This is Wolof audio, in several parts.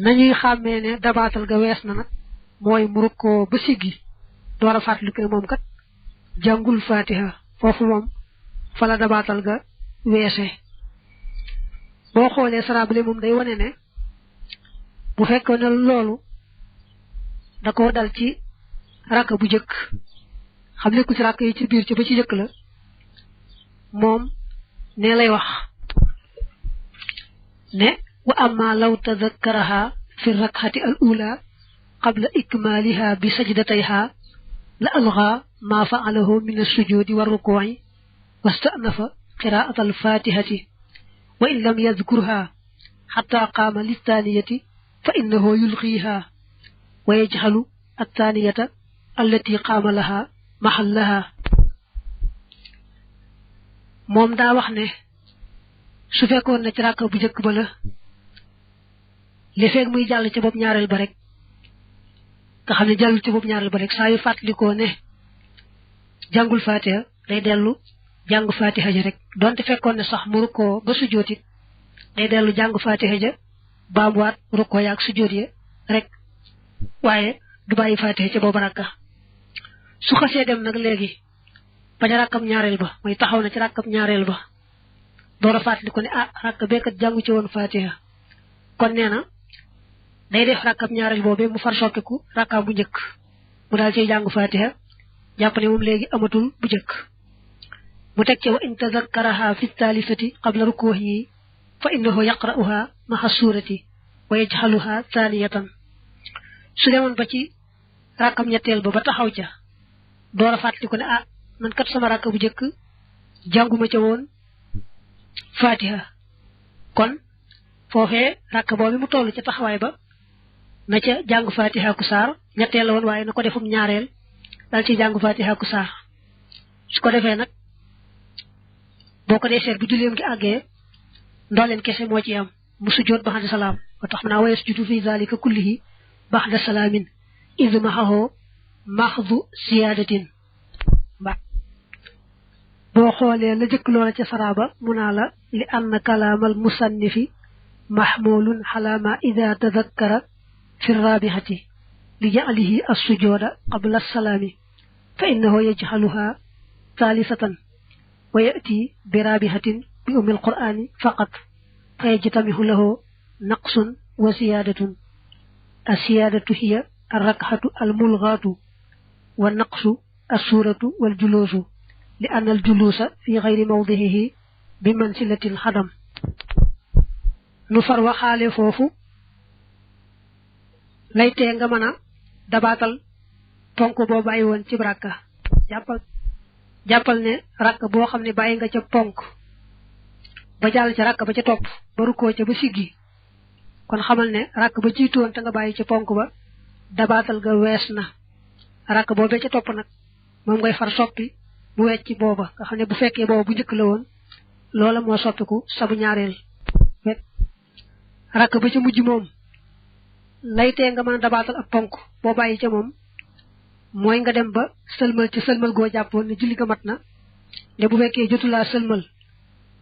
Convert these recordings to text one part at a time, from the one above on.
nañuy xàmmee ne dabaatal ga wees na nag mooy mu rukkoo ba siggi door a fàttaliku ne moom kat jàngul fatiha foofu moom fa la dabaatal ga weese boo xoolee sarabale moom day wane ne bu fekkoon ne loolu da koo dal ci rakk bu jëkk xam ne ku ci rakk yi ci biir ci ba ci jëkk la moom ne lay wax ne wa amma law tadakkaraha fi rakxati al ula qabla ikmaliha bi sajdatayha la algha ma fa'alahu min as-sujudi wa ruku'i wasta'nafa qira'at al-fatihati wa in lam yadhkurha hatta qama lit-thaniyati fa innahu yulghiha wa yajhalu at-thaniyata allati qama laha mahallaha moom daa wax ne su fekkoon na ci rakk bu jëkk ba la li feeg muy jàll ci bopp ñaareel ba rek nga xam ne jàllul ci bopp ñaareel ba rek saa yu fàttalikoo ne jàngul fatiha day dellu jàng fatiha ja rek donte fekkoon ne sax mu rukkoo ba sujjóotit day dellu jàng fatiha ja baamuwaat rukkoo yaag sujjóot ya rek waaye du bàyyi fatiha ca boobu rakka su xasee dem nag léegi bañ a rakkam ñaareel ba mooy taxaw na ci rakkam ñaareel ba door a fàttaliku ne rakk beekat jàngu ci woon fatiha kon nee na day def rakkam ñaareel boobee mu far soppiku rakkaam bu njëkk mu daal ciy jàng fatiha jàpp ne moom léegi amatul bu njëkk mu teg ci wa in tazakkaraha fi thalithati qabla rukuhi fa innahu yaqra'uha ma'a surati wa yajhaluha thaniyatan su demoon ba ci rakkam ñetteel ba taxaw ca door a fàttaliku ne man kat sama rakk bu njëkk jànguma ca woon fatiha kon foofee rakk boobu mu toll ca taxawaay ba na ca jàng fatiha ku saar ñetteel la woon waaye na ko defum ñaareel dal ci jàng fatiha ku saar su ko defee nag boo ko dee seet bu julleem gi àggee ndooleen kese moo ci am mu sujjóot ba'da salaam ba tax mën a wa yasjudu fi zalika kullihi ba'da salaamin iz ma'ahu maxdu siyaadatin boo xoolee la jëkk loola ca saraba mu naa la li anna kalaamal musannifi mahmulun ala ma ida tadakkara fi rabihati li ja'alihi as-sujuda qabla as-salami fa innahu yajhaluha thalithatan wa ya'ti bi rabihatin bi ummi al-qur'ani faqat fa yajtamihu lahu naqsun wa siyadatun as-siyadatu hiya ar-rak'atu al-mulghatu wa naqsu as-suratu wal julusu li anna al-julusa fi ghayri mawdihihi bi manzilati al-hadam nu far waxaale foofu lay tee nga mën a dabaatal ponk boo bàyyi woon ci rakka jàppal ne rakk boo xam ne bàyyi nga ca ponk ba jàll ca rakk ba ca topp ba rukkoo ca ba siggi kon xamal ne rakk ba jiitoon te nga bàyyi ca ponk ba dabaatal ga wees na rakk boobee ca topp nag moom ngay far soppi mu wecc booba nga xam ne bu fekkee booba bu njëkk la woon loola moo soppiku sabu ñaareel rakk ba ca mujj moom laytee nga mën a dabaatal ab ponk boo bàyyi ca moom mooy nga dem ba sëlmal ci sëlmal goo jàppoon ne julli ga mat na ne bu fekkee jotulaa sëlmal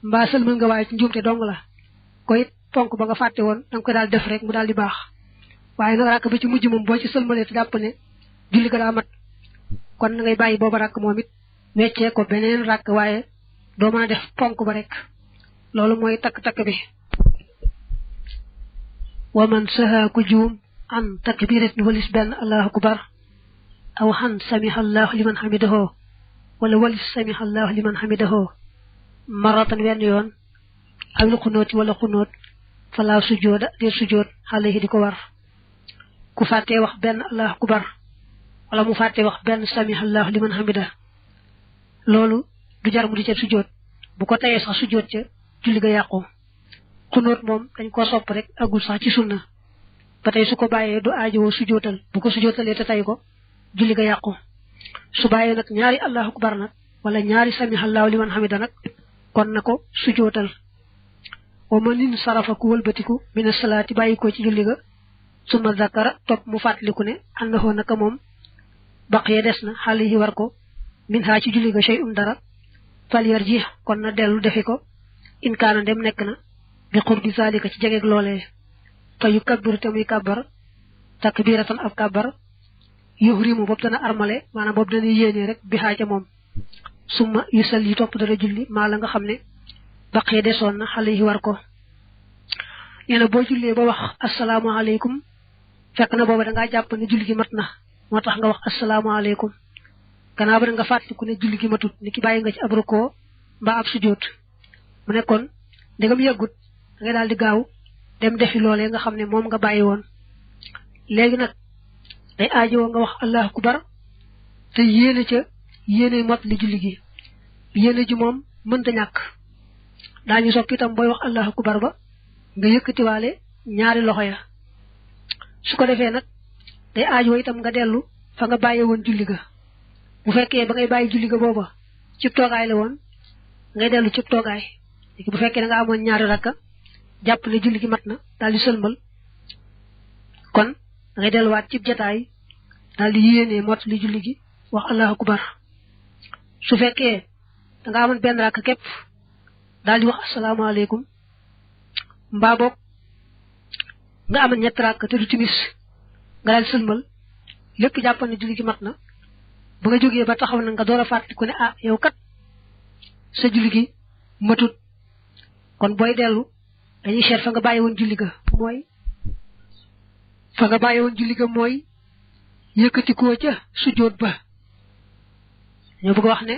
mbaa sëlmal nga waaye ci njuumte dong la ko it ponk ba nga fàtte woon da nga koy daal def rek mu daal di baax waaye nag rakk ba ci mujj moom boo ci sëlmalee te jàpp ne julli ga daa mat kon na ngay bàyyi booba rakk moom it weccee ko beneen rakk waaye doo mën a def ponk ba rek loolu mooy takk-takk bi wa man saha ku juum an takbiratin walis benn allahu akbar aw han samiha allahu liman hamidahu wala walis samiha allahu liman hamidahu maratan wenn yoon aw lu xunooti wala xunoot fala sujooda de sujood alayhi di ko war ku fàttee wax benn allahu akbar wala mu fàttee wax benn samiha allahu liman hamida loolu du jar mu di ca sujood bu ko tayee sax sujood ca julli ga yàqu xunóot moom dañ ko sopp rek agul sax ci sunna ba tey su ko bàyyee du aajowoo sujootal bu ko sujootalee te tay ko julli ga yàqu su bàyyee nag ñaari allahu akbar nag wala ñaari samiha allahu liman hamida nag kon na ko sujootal wa manin sarafa ku wëlbatiku mina salaati bàyyi ko ci julli ga suma zakara topp mu fàttaliku ne annahu naka moom baqiya des na xale yi war ko min ha ci julli ga shay'un dara fal yarji kon na dellu defi ko in kaana dem nekk na bi qurbi zalika ci jegeeg loolee fa yukabbiru te muy kàbbar takbiratan ab kàbbar yuhrimu boobu dana armale maanaam boobu dana yéene rek bi xaaja moom summa yusal yi topp dana julli maa la nga xam ne baqee desoon na xale yi war ko nee na boo jullee ba wax asalaamaaleykum fekk na booba dangaa jàpp ne julli gi mat na moo tax nga wax asalaamaaleykum gannaaw ba nga fàttaliku ne julli gi matut ni ki bàyyi nga ci ab rukoo mbaa ab sujjóot mu ne kon ndegam yàggut da ngay daal di gaaw dem defi loolee nga xam ne moom nga bàyyi woon léegi nag day aajowoo nga wax allahu akbar te yéene ca yéene mot li julli gi yéene ji moom mënta ñàkk daañu sopp itam booy wax allahu akbar ba nga yëkkatiwaale ñaari loxo ya su ko defee nag day aajowoo itam nga dellu fa nga bàyyi woon julli ga bu fekkee ba ngay bàyyi julli ga booba cib toogaay la woon ngay dellu cib toogaay léegi bu fekkee da nga amoon ñaari rakka jàpp ne julli gi mat na daal di sëlmal kon da ngay delluwaat cib jataay daal di yéenee mot li julli gi wax allahu akbar su fekkee da nga amoon benn rakka képp daal di wax asalaamaaleykum mbaa boog nga amoon ñetti rakka te du timis nga daal di sëlmal lépp jàpp ne julli gi mat na ba nga jógee ba taxaw na nga door a fàttaliku ne ah yow kat sa julli gi matut kon booy dellu dañuy seet fa nga bàyyi woon julli ga mooy yëkkati koo ca sujjóot ba ñoo bëgg wax ne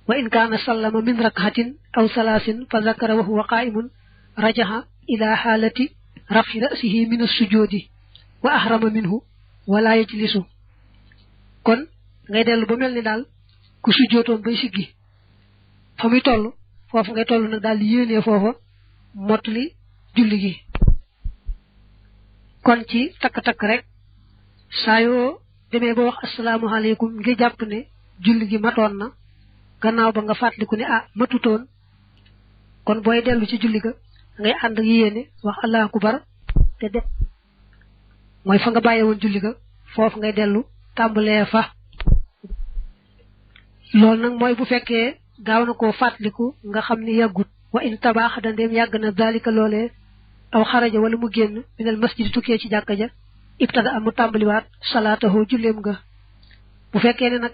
wa in kaana sallama min rakhatin aw salaasin fa zakara wa huwa qaa'imun rajaha ila xaalati rafi rasihi min as-sujoodi wa ahrama minhu wala yajlisu kon ngay dellu ba mel ni daal ku sujjóotoon bay siggi fa muy toll foofu ngay toll nag daal di yéenee foofa mottali julli gi kon ci takk-takk rek saa yoo demee ba wax asalaamaaleykum ngir jàpp ne julli gi matoon na gannaaw ba nga fàttaliku ne ah matutoon kon booy dellu ci julli ga ngay ànd ak yéene wax allahu akbar te def mooy fa nga bàyyi woon julli ga foofu ngay dellu tàmbalee fa loolu nag mooy bu fekkee gaaw na koo fàttaliku nga xam ni yàggut wa in tabaax dandeem yàgg na dalika loolee aw xaraja wala mu génn minal masjid tukkee ci jàkka ja ibtada am mu tàmbaliwaat salaatahu julleem nga bu fekkee ne nag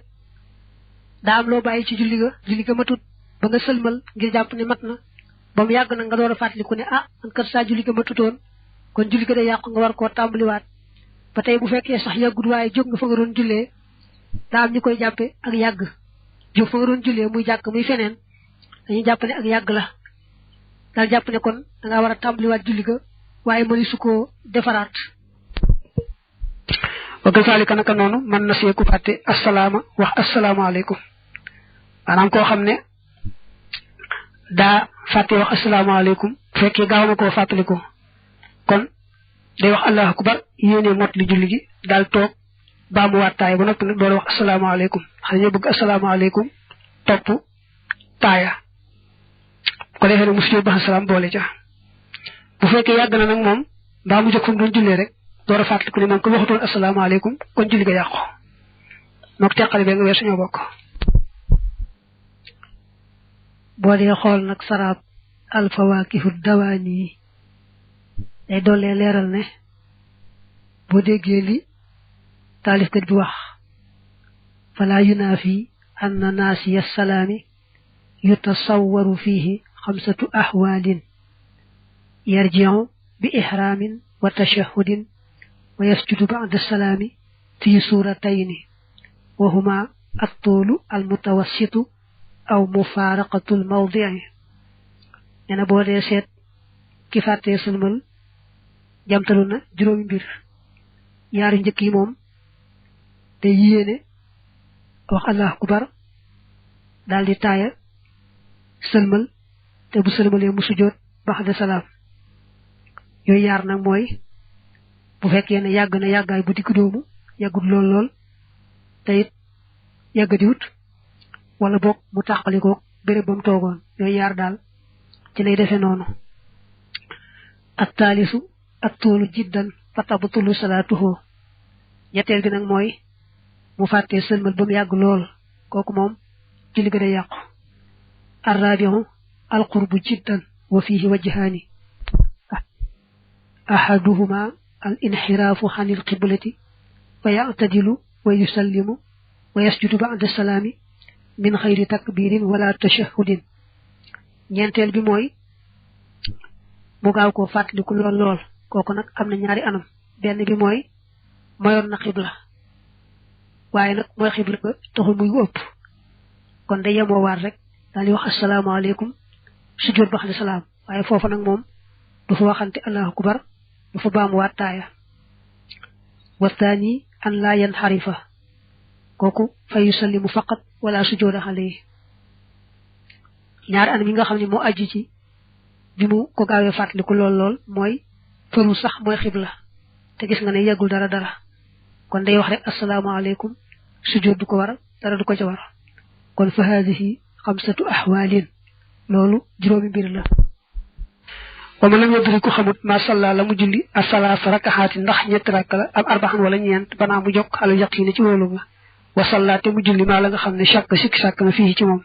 daa am loo bàyyi ci julli ga matut ba nga sëlmal ngir jàpp ne mat na ba mu yàgg nag nga door a fàttaliku ne ah man kat saa julli ga matutoon kon julli ga day yàqu nga war koo tàmbaliwaat ba tey bu fekkee sax yàggut waaye jóg nga fa nga doon jullee daa am ñu koy jàppe ak yàgg jóg fa nga doon jullee muy jàkk muy feneen dañuy jàpp ne ak yàgg la daal jàpp ne kon da ngaa war a tàmbaliwaat julli ga waaye mëni su koo defaraat wa kazalika naka noonu mën na see ku fàtte asalaama wax asalaamaaleykum maanaam koo xam ne daa fàtte wax asalaamaaleykum fekkee gaaw na koo fàttaliku kon day wax allahu akbar yéene mot li julli gi daal toog baa mu waat taaya ba noppi nag door wax asalaamaaleykum xam ne ñoo bëgg asalaamaaleykum topp taaya ko defee ne mu sujjóot ba asalaam boole ca bu fekkee yàgg na nag moom mbaa mu jóg fa mu doon jullee rek door a fàttaliku ne moom ko waxutoon asalaamaaleykum kon julli ga yàqu mook teqale bee nga weer suñoo bokk boo dee xool nag saraab alfawaakihu dawaani yi day doolee leeral ne boo déggee li taalifkat bi wax fala yunaafi anna naasiya salaami yutasawwaru fiihi xamsatu ahwaalin yarji'u bi ihraamin wa tashahhudin wa yasjudu ba'da salaami fi suuratayni wa huma at-tuulu al-mutawassitu aw mufaaraqatul mawdi'i nee na boo dee seet ki fàttee sëlmal jamtalu na juróomi mbir yaari njëkk yi moom te yéene wax allahu akbar daal di taaya sëlmal te bu sëlmalee mu sujjóot ba'da salaam yooyu yaar nag mooy bu fekkee ne yàgg na yàggaay bu digg doomu yàggut lool te it yàggadiwut wala boog mu tàqalikoo béréb ba mu toogoon yooyu yaar daal ci lay defee noonu ak taalisu ak toolu jiddan fa tabtulu salaatuhu ñetteel bi nag mooy mu fàttee sëlmal ba mu yàgg lool kooku moom julli ga day yàqu arrabiu alqurbu jiddan wa fihi wajhaani ahaduhuma al inxiraafu xanil qiblati fa ya'tadilu wa yusallimu wa yasjudu ba'da salaami min xayri takbirin wala tashahudin ñeenteel bi mooy mu gaaw koo fàttaliku lool lool kooku nag am na ñaari anam benn bi mooy mayoon na xibla waaye nag mooy xibla ba taxul muy ëpp kon day yemoo waat rek daal di wax asalaamaaleykum sujjóot ba xam salaam waaye foofu nag moom du fa waxante allahu akbar du fa baamuwaat taaya wastaani an laa yanxarifa kooku fa yusallimu faqat wala sujjóoda alayhi ñaari anam yi nga xam ne moo aji ci bi mu ko gaawee fàttaliku lool lool mooy fëru sax mooy xibla te gis nga ne yeggul dara kon day wax rek asalaamaaleykum sujjóot du ko war dara du ko ca war kon fa haadihi xamsatu ahwaalin loolu juróomi mbir la wa man lam yadri ku xamut ma salla la mu julli asalaasa rakaxaati ndax ñetti rakk la am arbaxan wala ñeent banaa mu jokk alal yaqiini ci wóolu ba wa salla te mu julli maa la nga xam ne chàkk sikki sàkk na fii ci moom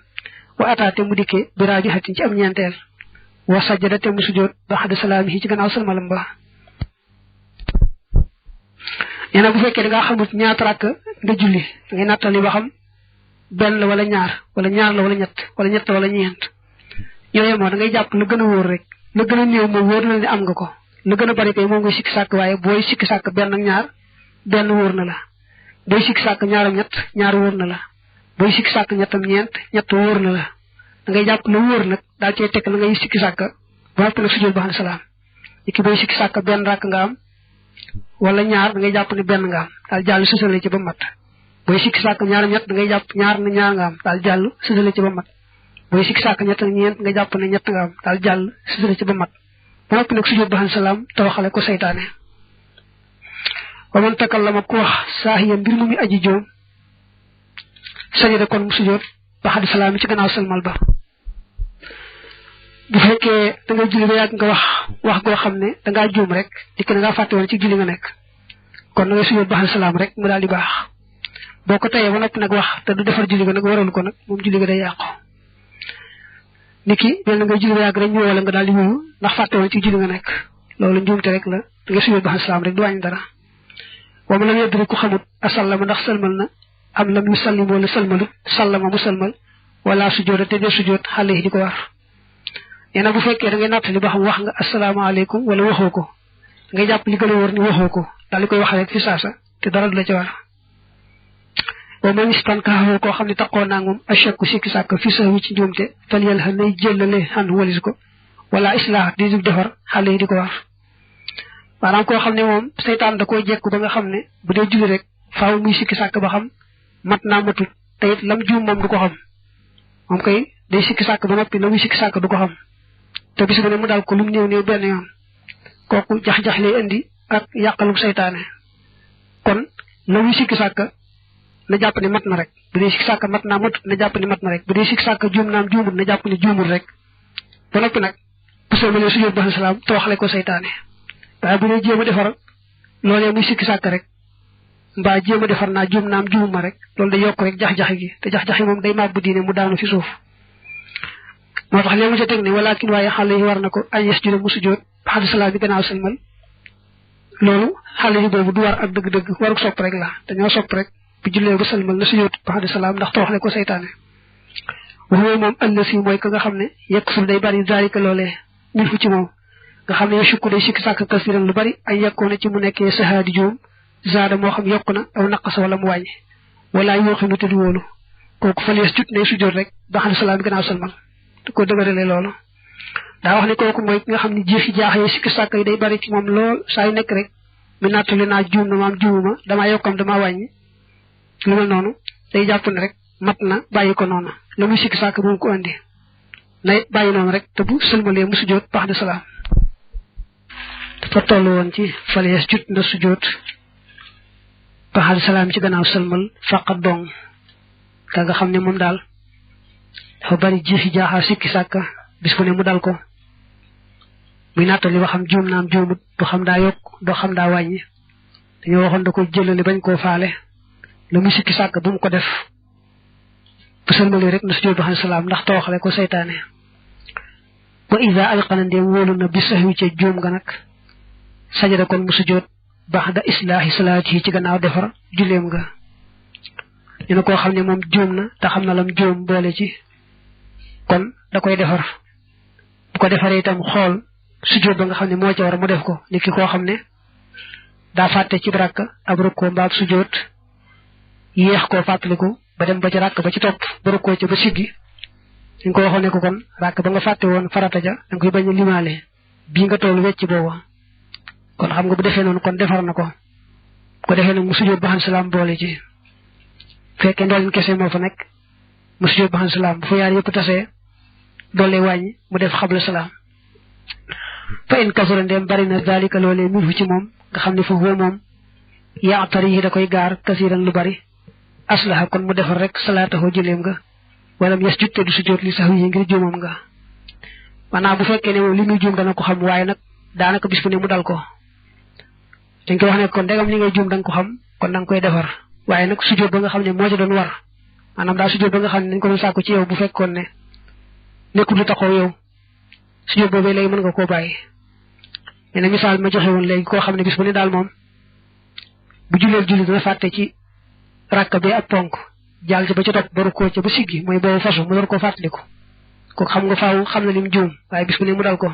wa ataa te mu dikkee bi raajihatin ci am ñeenteel wa sajjada te mu sujjóot baxda salaamihi ci gannaaw salmalam ba nee na bu fekkee da ngaa xamut ñaata rakk nga julli da ngay nattali ba xam benn la wala ñaar la wala ñett la wala ñeent yooyu moo da ngay jàpp lu gën a wóor rek lu gën a néew moom wóor na ne am nga ko lu gën a bari kay moom ngay sikki sàkk waaye booy sikki sàkk benn ak ñaar benn wóor na la booy sikki sàkk ñaaram ñaar wóor na la booy sikki sàkk ñettam ñett wóor na la da ngay jàpp lu wóor nag daal cee teg la ngay sikki sàkk ba noppi nag sujjóot ba xam salaam ki booy sikki sàkk benn rakk nga am wala ñaar da ngay jàpp ne benn nga am daal jàll sësale ci ba mat booy sikki sàkk ñaaram da ngay jàpp ñaar nga am daal jàll sësale ci ba mat booy sikki sàkk ñett ak ñeent nga jàpp ne ñett nga am daal jàll sësale ci ba mat ba noppi nag sujjóot ba xam salaam tawaxale ko seytaane wa man takallama ku wax saahiya mbir mu muy aji joom sajada kon mu sujjóot ba xam salaam ci gannaaw salmal ba bu fekkee da nga julli ba yàgg nga wax goo xam ne da ngaa juum rek dikk da ngaa fàtte woon ci julli nga nekk kon da ngay sujjóot ba xam salaam rek mu daal di baax boo ko tayee ba noppi nag wax te du defar julli ga nag waral ko nag moom julli ga day yàqu niki mel na ngay julli ba yàgg rek ñu wala nga daal di wuyu ndax fàtte woon ci julli nga nekk loolu njuumte rek la da ngay sujjóot ba xam salaam rek du wàññi dara wa man lam yadri ku xamut asallama ndax salmal na am lam yu sallim wala salmalut sallama mu salmal wala sujjóota te dee sujjóot xale yi di ko war nee na bu fekkee da ngay nattali ba xam wax nga asalaamaaleykum wala waxoo ko da ngay jàpp li gën a wóor ni waxoo ko daal di koy wax rek fi saasa te dara du la ci war wa man istankahu koo xam ne taqoo naa moom achakku sikki sàkk fi sahwi ci njuumte fal yàlla xam nay jëllale xan walis ko wala islah di jub defar xale yi di ko war maanaam koo xam ne moom seytaan da koy jekku ba nga xam ne bu dee julli rek faaw muy sikki sàkk ba xam mat naa matut te it lam juum moom du ko xam moom kay day sikki sàkk ba noppi la muy sikki sàkk du ko xam te bis bu ne mu daal ko lum néew benn yoon kooku jax-jax lay indi ak yàqalu seytaane kon la muy sikki sàkk na jàpp ne mat na rek bu dee sikki sàkk mat naa matut na jàpp ne mat na rek bu dee sikki sàkk juum naam juumut na jàpp ne juumut rek ba noppi nag bu soobalee sujjóot ba salaam tooxale ko seytaane waaye bu dee jéem a defar loolee muy sikki sàkk rek mbaa jéem a defar naa juum naam juumuma rek loolu day yokk rek jax-jaxi gi te jax-jaxi moom day màbbu diine mu daanu fi suuf moo tax léegi mu ca teg ne walakin waaye xale yi war na ko ay yasjuda mu sujjóot baxda salaam bi gannaaw salmal loolu xale yi boobu du war ak dëgg-dëgg waru sopp rek la dañoo sopp rek bu jullee ba salmal na sujjóot baxda salaam ndax tooxle ko seytaane waxuwa moom ëllësi mooy ka nga xam ne yekk sul day bari zaalika loolee min fu ci moom nga xam ne sukk day sikki sàkk kasiran lu bari ay yekkoona ci mu nekkee sahaadi juum zaada moo xam yokku na aw naqasa wala mu wàññi wala yooxinu te di wóolu kooku fa lees jut ne sujjóot rek baxda salaam bi gannaaw salmal te ko dëgërale loolu daa wax ne kooku mooy ki nga xam ne jeexi jaaxee sikki sàkk yi day bari ci moom lool saa yu nekk rek mi nattali naa juum na maam juumuma damaa yokkam damaa wàññi lu mel noonu day jàpp ne rek mat na bàyyi ko noonu la muy sikki sàkk bu mu ko andi na bàyyi noonu rek te bu sëlmalee mu sujjóot baxda salaam dafa toll woon ci falees jut na sujjóot baxda salaam ci gannaaw sëlmal faqat dong ka nga xam ne moom daal dafa bari jeexi jaaxaa sikki sàkka bis bu ne mu dal ko muy nattali ba xam juum naam juumut du xam daa yokk doo xam daa wàññi dañoo waxoon da ko jëlale bañ koo faale la muy sikki sàkk bu mu ko def bu sëlmali rek na sujjóot ba salaam ndax tooxale ko seytaane wa ida alqana ndéem wóolu na bi saxwi ca juum nga nag sajada kon mu sujjóot ba'da islaahi salaati ci gannaaw defar julleem nga ñu ne koo xam ne moom juum na te xam na lam juum boole ci kon da koy defar bu ko defaree itam xool sujjóot ba nga xam ne moo ca war mu def ko nit ki koo xam ne daa fàtte ci rakk ab rukkoo mbaab sujjóot yéex koo fàttaliku ba dem ba ci rakk ba ci topp ba rukkoo ca ba siggi dañ ko waxoon ne ko kon rakk ba nga fàtte woon farata ja danga koy bañ a limaale bii nga toll wecc booba kon xam nga bu defee noonu kon defar na ko bu ko defee nag mu sujjóot ba xam salaam boole ci fekkee ndoolin kese moo fa nekk mu sujjóot ba xam salaam bu fa yaar yëpp tasee doole wàññi mu def xabla salaam fa in kasura ndem bari na dalika loolee minhu ci moom nga xam ne fa huwa moom yaatari yi da koy gaar kasiran lu bari aslaha kon mu defar rek salaatahu julleem nga wala mu yes jutte du sujjóot li sax yi ngir juumam nga maanaam bu fekkee ne moom li muy juum dana ko xam waaye nag daanaka bis bu ne mu dal ko dañ koy wax ne kon ndegam li ngay juum da nga ko xam kon da nga koy defar waaye nag sujjóot ba nga xam ne moo ci doon war maanaam daal sujjóot ba nga xam ne dañ ko doon sàkku ci yow bu fekkoon ne nekkul lu taxaw yow sujjóot boobee léegi mën nga koo bàyyi nee na misaal ma joxe woon léegi koo xam ne bis bu ne daal moom bu jullee julli dana fàtte ci rakk bi ak ponk jàll ci ba ca topp ba rukkoo ca ba siggi mooy boobu fasu mu door koo fàttaliku kooku xam nga faaw xam na lim juum waaye bis bu ne mu dal ko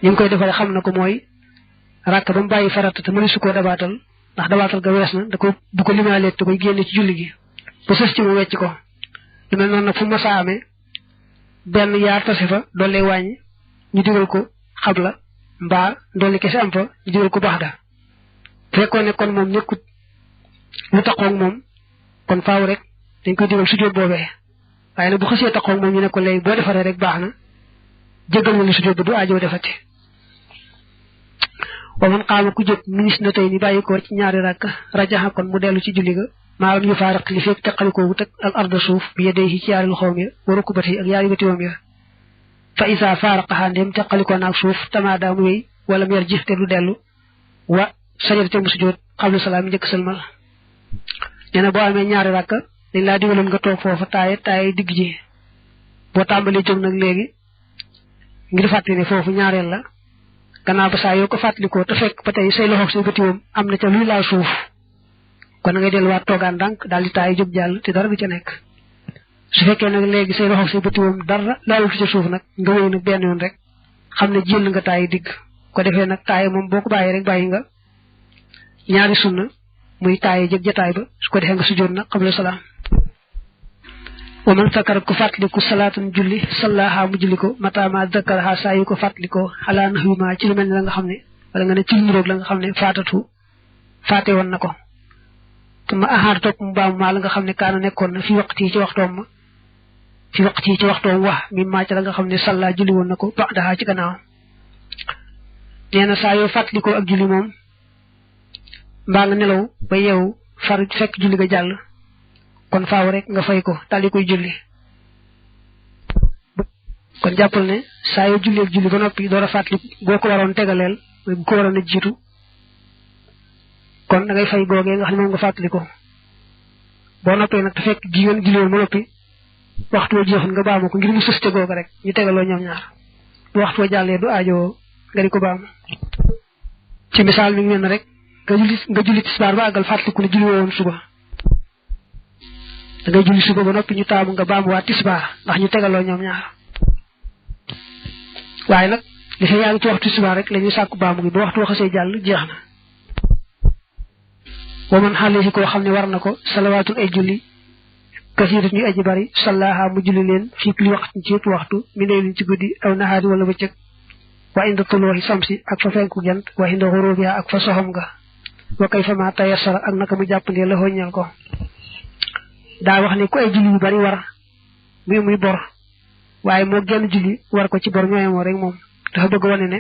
ñu ngi koy defaree xam na ko mooy rakk ba mu bàyyi farata te mënu su koo dabaatal ndax dabaatal ga wees na da ko bu ko limaaleet te koy génne ci julli gi ba sës ci mu wecc ko lu mel noonu nag fu ma saa amee benn yaar tase fa doole wàññi ñu digal ko xabla mbaa doole kese am fa ñu digal ko baax da fekkoon ne kon moom nekkut lu taxoog moom kon faaw rek dañ koy digal sujjóot boobee waaye nag bu xasee taxoog moom ñu ne ko léegi boo defaree rek baax na jéggal na la sujjóot ba du aajo defati wa man qaama ku jóg minis na tey ni bàyyi ko ci ñaari rakk rajaxa kon mu dellu ci julli ga maalam yu faaraq li fekk teqalikoo wut ak al arda suuf bi yedey ci yaari loxoom ya wa rukubati ak yaari wetiwam ya fa isa faaraqaxaa ndéem teqalikoo naag suuf tamaada mu wéy wala mu yar jif te du dellu wa sajada te mu sujjóot xabla salaam njëkk sëlmal nee na boo amee ñaari rakk dañ laa digaloon nga toog foofa taaye digg ji boo tàmbalee jóg nag léegi ngir fàttali ne foofu ñaareel la gannaaw ba saa yoo ko fàttalikoo te fekk ba tey say loxoog say bëtiwoom am na ca luy laal suuf kon na ngay delluwaat toogaan ndànk daal di taay jóg jàll te dara du ca nekk su fekkee nag léegi say loxoog say bëtiwoom dara laalu ca suuf nag nga wéy nag benn yoon rek xam ne jël nga taay digg ko defee nag taay moom boo ko bàyyi rek bàyyi nga ñaari sunna muy taay jëg jataay ba su ko defee nga sujjóot nag qabla salaam wa man sakara ko fàttaliku salaatan julli sallaha mu julli ko matama zakaraha saa yu ko fàttalikoo xalaa nax yu ma ci lu mel ne la nga xam ne wala nga ne ci nuróog la nga xam ne faate woon na ko te ma ahaar topp mu baamu maa la nga xam ne kaana nekkoon na fi waqti yi ci waxtoom wax mi maaca la nga xam ne salla julli woon na ko ba'daha ci gannaaw nee na saa yoo fàttalikoo ak julli moom mbaa nga nelaw ba yeewu far fekk julli ga jàll kon faaw rek nga fay ko daldi koy julli kon jàppal ne saa yoo julli ak julli ba noppi door a fàttali boo ko waroon tegaleel mooy bu ko waroon a jiitu kon da ngay fay googee nga xam ne moom nga fàttali ko boo noppee nag te fekk gi ngeen julli woon ba noppi waxtu wa jeexoon nga baamu ko ngir mu sës ca googa rek ñu tegaloo ñoom ñaar bu waxtu wa jàllee du aajo nga di ko baamu ci misaal mi ngi mel ne rek nga julli tisbaar ba àggal fàttaliku ne julli woon suba da ngay julli suba ba noppi ñu taamu nga baamuwaat tisbaar ndax ñu tegaloo ñoom ñaar waaye nag li fa yaa ngi ci waxtu tisbaar rek la ñuy sàkku baamu gi ba waxtu waxasee jàll jeex na wa man xale si koo xam ne war na ko salawaatul ay julli kasiirat ñu aji bari sallaha mu julli leen fii li waxtu ci waxtu mi ne leen ci guddi aw nahaari wala bëccëg wa inda tulooxi samsi ak fa fenku jant wa inda xurubiha ak fa soxam nga wa kay fa ma tayassara ak naka mu jàppandee la xoññal ko daa wax ne ku ay julli yu bari war muy bor waaye moo genn julli war ko ci bor ñooyemoo rek moom dafa bëgg wane ne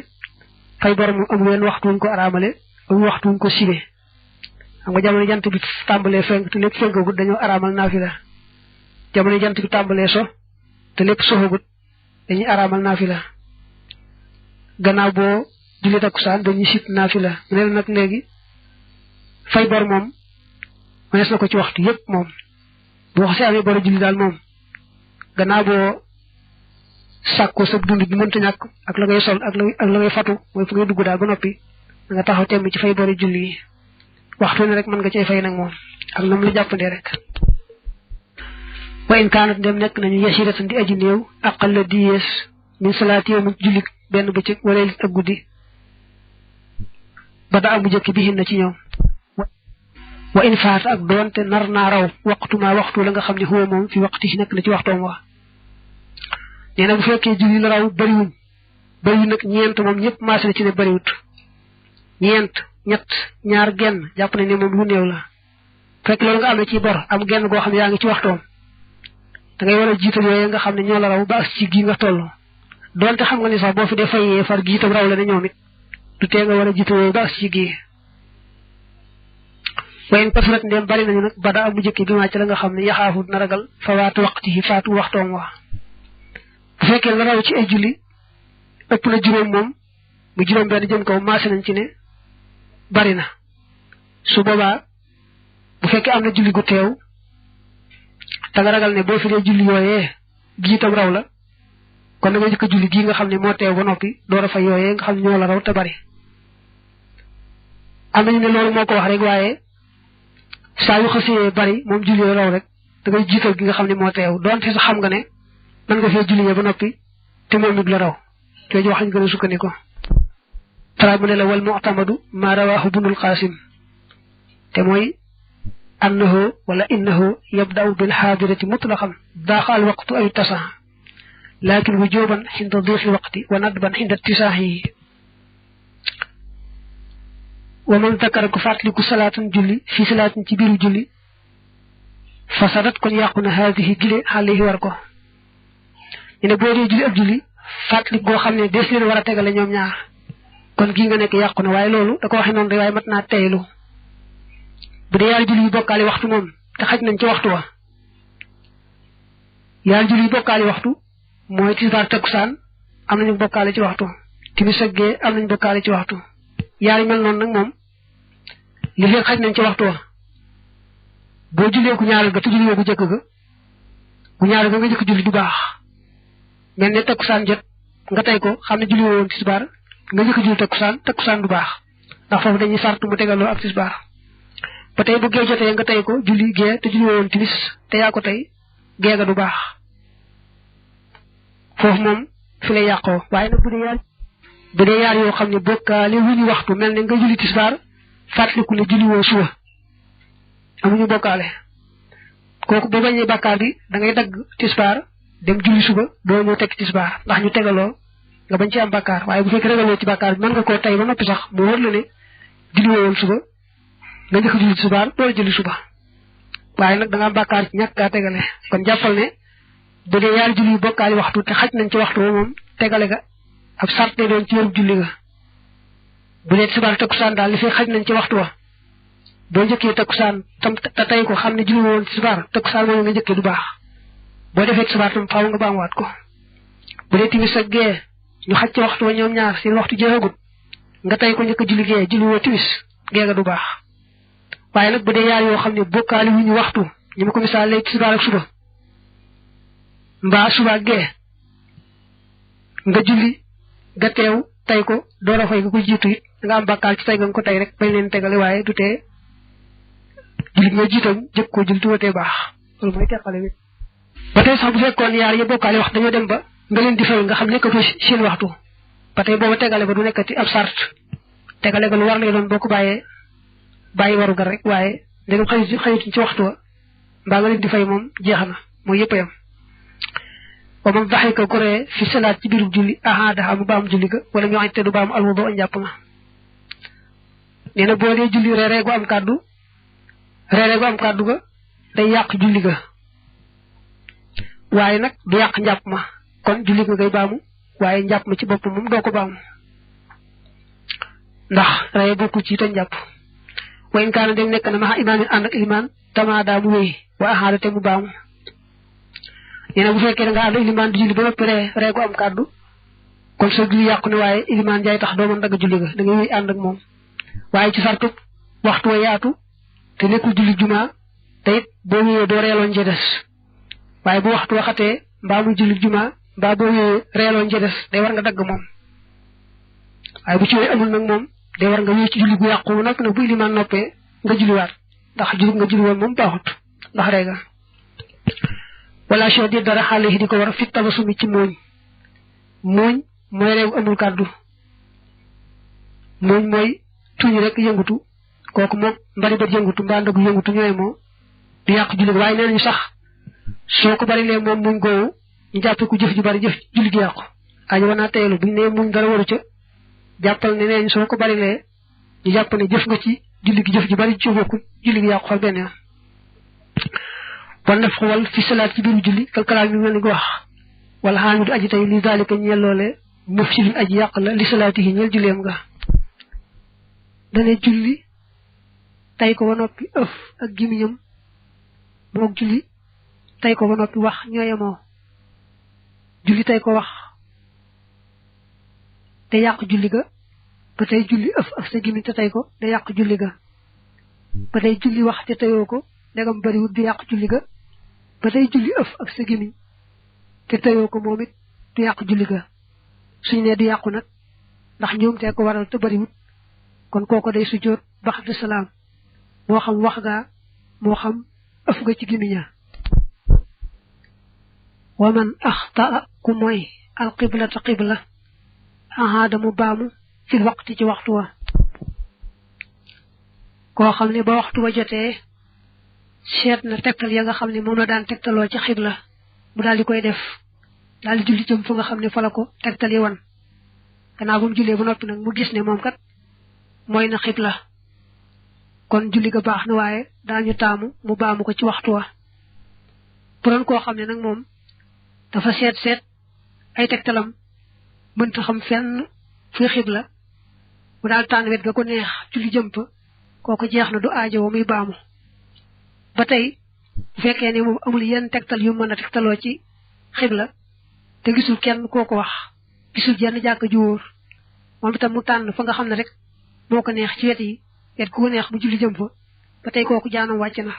fay bor mu am wenn waxtu wuñ ko araamale am waxtu wuñ ko sibe xam nga jamono jant bi tàmbalee fenk te lépp fenkagut dañoo araamal naafila jamono jant bi tàmbalee so te lépp soxagut dañuy araamal naafila gannaaw boo julli takkusaan dañuy sib naafila mu ne la nag léegi fay bor moom mënees na ko ci waxtu yépp moom boo xasee amee bor julli daal moom gannaaw boo sàkku sa dund bi mënta ñàkk ak la ngay sol ak la ngay fatu mooy fu ngay dugg daal ba noppi nga taxaw temm ci fay bori julli yi waxtu ne rek mën nga cay fay nag moom ak nam la jàppandee rek wa in kaanat dem nekk nañu yasiratan di aji néew aqal la di yees min salaati yow mu julli benn bëccëg wala lit ak guddi ba da amu jëkk bi hin na ci ñoom wa in faata ak doonte nar naa raw waxtu la nga xam ne huwa moom fi waxti nekk na ci waxtoom wax nee na bu fekkee julli la raw bariwuñ nag ñeent moom ñëpp maase na ci ne bariwut ñeent ñett ñaar genn jàpp nañ ne moom lu néew la fekk loolu nga am na ci bor am genn goo xam ne yaa ngi ci waxtoom da ngay war a jiital yooyu nga xam ne ñoo la raw ba ak ci gi nga toll doonte xam nga ni sax boo fi dee fayee far gi itam raw la ne ñoom it du tee nga war a jiital yooyu ba ak ci gi wayen kasurat ndem bari nañu nag bada amu jëkki bi maa ci la nga xam ne yaxaafu na ragal fa waatu waqti faatu waxtoom wax bu fekkee la raw ci ay julli ëpp na juróom moom mu juróom benn jëm kaw maase nañ ci ne bari na su boobaa bu fekkee am na julli gu teew te nga ragal ne boo fi dee julli yooyee gi itam raw la kon da nga jëkk julli gii nga xam ne moo teew ba noppi door a fay yooyee nga xam ne ñoo la raw te bari am nañu ne loolu moo ko wax rek waaye saa yu xasee bari moom julli yooyu raw rek da ngay jiital gi nga xam ne moo teew doonte sax xam nga ne mën nga fee julli ba noppi te moom it la raw jooju wax lañ gën a sukkandiku tara mu ne la wal mu'tamadu ma rawahu bunul qasim te mooy annahu wala innahu yabda'u bil hadirati mutlaqan daqa al waqtu ay tasa lakin wujuban hinda dhifi waqti wa nadban hinda ittisahi wa man zakara ku fatliku salatan julli fi salatin ci biiru julli fasadat kon yaquna hadhihi gile alayhi war ko ene bo dee julli ak julli fatlik go xamne des leen wara tegale ñoom ñaar kon gi nga nek yaquna way lolu da ko waxe non way mat na teylu bu dee yaar julli yu bokkaale waxtu moom te xaj nañ ci waxtu wa yaar julli yu bokkaale waxtu mooy tisbaar takkusaan am nañu bokkaale ci waxtu timis ak gee am nañu bokkaale ci waxtu yaar yi mel noonu nag moom li fekk xaj nañ ci waxtu wa boo jullee ku ñaareel ga te julli gu jëkk ga ku ñaareel ga nga jëkk julli du baax mel ne takkusaan jot nga tey ko xam ne julli woon tisbaar nga jëkk julli takkusaan du baax ndax foofu dañuy sart mu tegaloo ak tisbaar ba tey bu gee jotee nga tey ko julli gee te julli woon timis te yaa ko tey gee ga du baax foofu moom fi lay yàqoo waaye nag bu dee yaar yoo xam ne bokkaale wuñu waxtu mel ne nga julli tisbaar fàttaliku ne julli woo suba amuñu bokkaale kooku boo bañee bàkkaar bi da ngay dagg tisbaar dem julli suba doo ñëw teg tisbaar ndax ñu tegaloo nga bañ ci am bàkkaar waaye bu fekkee ragaloo ci bàkkaar bi mën nga koo tey ba noppi sax mu wër la ne julli woon suba nga njëkk julli tisbaar door julli suba waaye nag da nga am bàkkaar ci ñàkk kaa tegale kon jàppal ne bu dee yaari julli yu bokkaali waxtu te xaj nañ ci waxtu moom tegale ga ab sart lay doon ci wéru julli ga bu dee tisbaar takkusaan daal li fi xaj nañ ci waxtu wa boo njëkkee takkusaan tam te tey ko xam ne julli woon tisbaar takkusaan moom nga njëkkee du baax boo defee tisbaar tam faaw nga baamuwaat ko bu dee timis ak gee ñu xaj ci waxtu wa ñoom ñaar seen waxtu jeexagut nga tey ko njëkk julli gee julli woo timis gee ga du baax waaye nag bu dee yaar yoo xam ne bokkaali wuñu waxtu ñu ma ko misaal lay tisbaar ak suba mbaa suba ak gee nga julli nga teew tey ko door a fay nga ko jiitu it nga am bàkkaar ci tey nga ko tey rek bañ leen tegale waaye du tee julli nga jiitoon jëkk ko julli tuwatee baax loolu mooy teqale wi ba tey sax bu fekkoon yaar yi bokkaale waxtu dañoo dem ba nga leen di fay nga xam nekkatu seen waxtu ba tey booba tegale ba du nekkati ab sart tegale ga lu war lay doon boo ko bàyyi waru gar rek waaye ndegam xëyituñ ci waxtu wa mbaa nga leen di fay moom jeex na mooy yëpp yam wa man daxika goree fi salaat ci biiru julli ahadaha mu baam julli ga wala ñu xañte du baam alwudu a njàpp ma nee na boo dee julli reeree gu am kàddu ga day yàq julli ga waaye nag du yàq njàpp ma kon julli ga ngay baamu waaye njàpp ma ci boppam moom doo ko baamu ndax reye bokkul ci te njàpp wa in kaana dem nekk na ma imaam ànd ak ilimaan tama daa mu wéy wa ahaada te mu baamu nee na bu fekkee da nga ànd ilimaan di julli ba noppi ree gu am kàddu kon sa julli yàqu ne waaye ilimaan jaay tax doo mën dagg julli ga da ngay wéy ànd ak moom waaye ci sartu waxtu wa yaatu te nekkul julli jumaa te it boo wéyee doo reeloon ci des waaye bu waxtu waxatee mbaa muy julli jumaa ba bo reelon ci def day war nga dag mom ay bu ci amul nak mom day war nga wé ci julli gu yaqku nak na bu liman noppé nga julli waat ndax julli nga julli won mom baaxut ndax reega wala shadi dara xalihi diko war fi tabasumi ci moñ moy reew amul kaddu moy tuñu rek yëngutu koku mom bari ba yëngutu mba ndag yëngutu ñoy mo di yaq julli way neñu sax soko bari le mom muñ go ñu japp ko jëf ju bari jëf julli gi yaq ay wana tayelu bu ne muñ dara waru ca jappal ne neñ soko bari le ñu japp ne jëf nga ci julli gi jëf ju bari ci bokku julli gi yaq xol ben bon def xol fi salat ci biru julli kal kala ñu ngi wax wala hamidu aji tay li zalika ñelolé mufsidin aji yaq la li salatihi ñel julleem nga dane julli tay ko ba noppi ëf ak gimiñam moog julli tay ko ba noppi wax ñooyemoo julli tay ko wax te yàq julli ga ba tey julli ëf ak sa gimiñ te tay ko da yàq julli ga ba tey julli wax te tayoo ko ndegam bariwut di yàq julli ga ba tey julli ëf ak sa gimiñ te tayoo ko moom it du yàq julli ga suñ ne du yàqu nag ndax ñoom te ko waral te bariwut kon koko day sujjóot baxdu salaam moo xam wax ga moo xam ëf ga ci gimiña wa man axta ku mooy al qiblata qibla ahada mu baamu fil waqti ci waxtu wa koo xam ne ba waxtu wa jotee seet na tegtal ya nga xam ne moom la daan tegtaloo ci xibla mu daal di koy def daal di julli jëm fu nga xam ne fa la ko tegtal yi wan gannaaw bu mu jullee ba noppi nag mu gis ne moom kat mooy na xibla kon julli ga baax na waaye daañu taamu mu baamu ko ci waxtu wa bu doon koo xam ne nag moom dafa seet ay tegtalam mënta xam fenn fu xibla mu daal tànn wet ga ko neex julli jëm fa kooku jeex na du aajo muy baamu ba tey bu fekkee ne moom amul yenn tegtal yu mën a tegtaloo ci xibla te gisul kenn kooku wax gisul jenn jàkk ju wóor moom itam mu tànn fa nga xam ne rek moo ko neex ci wet yi wet ku ko neex mu julli jëm fa ba tey kooku jaanam wàcc na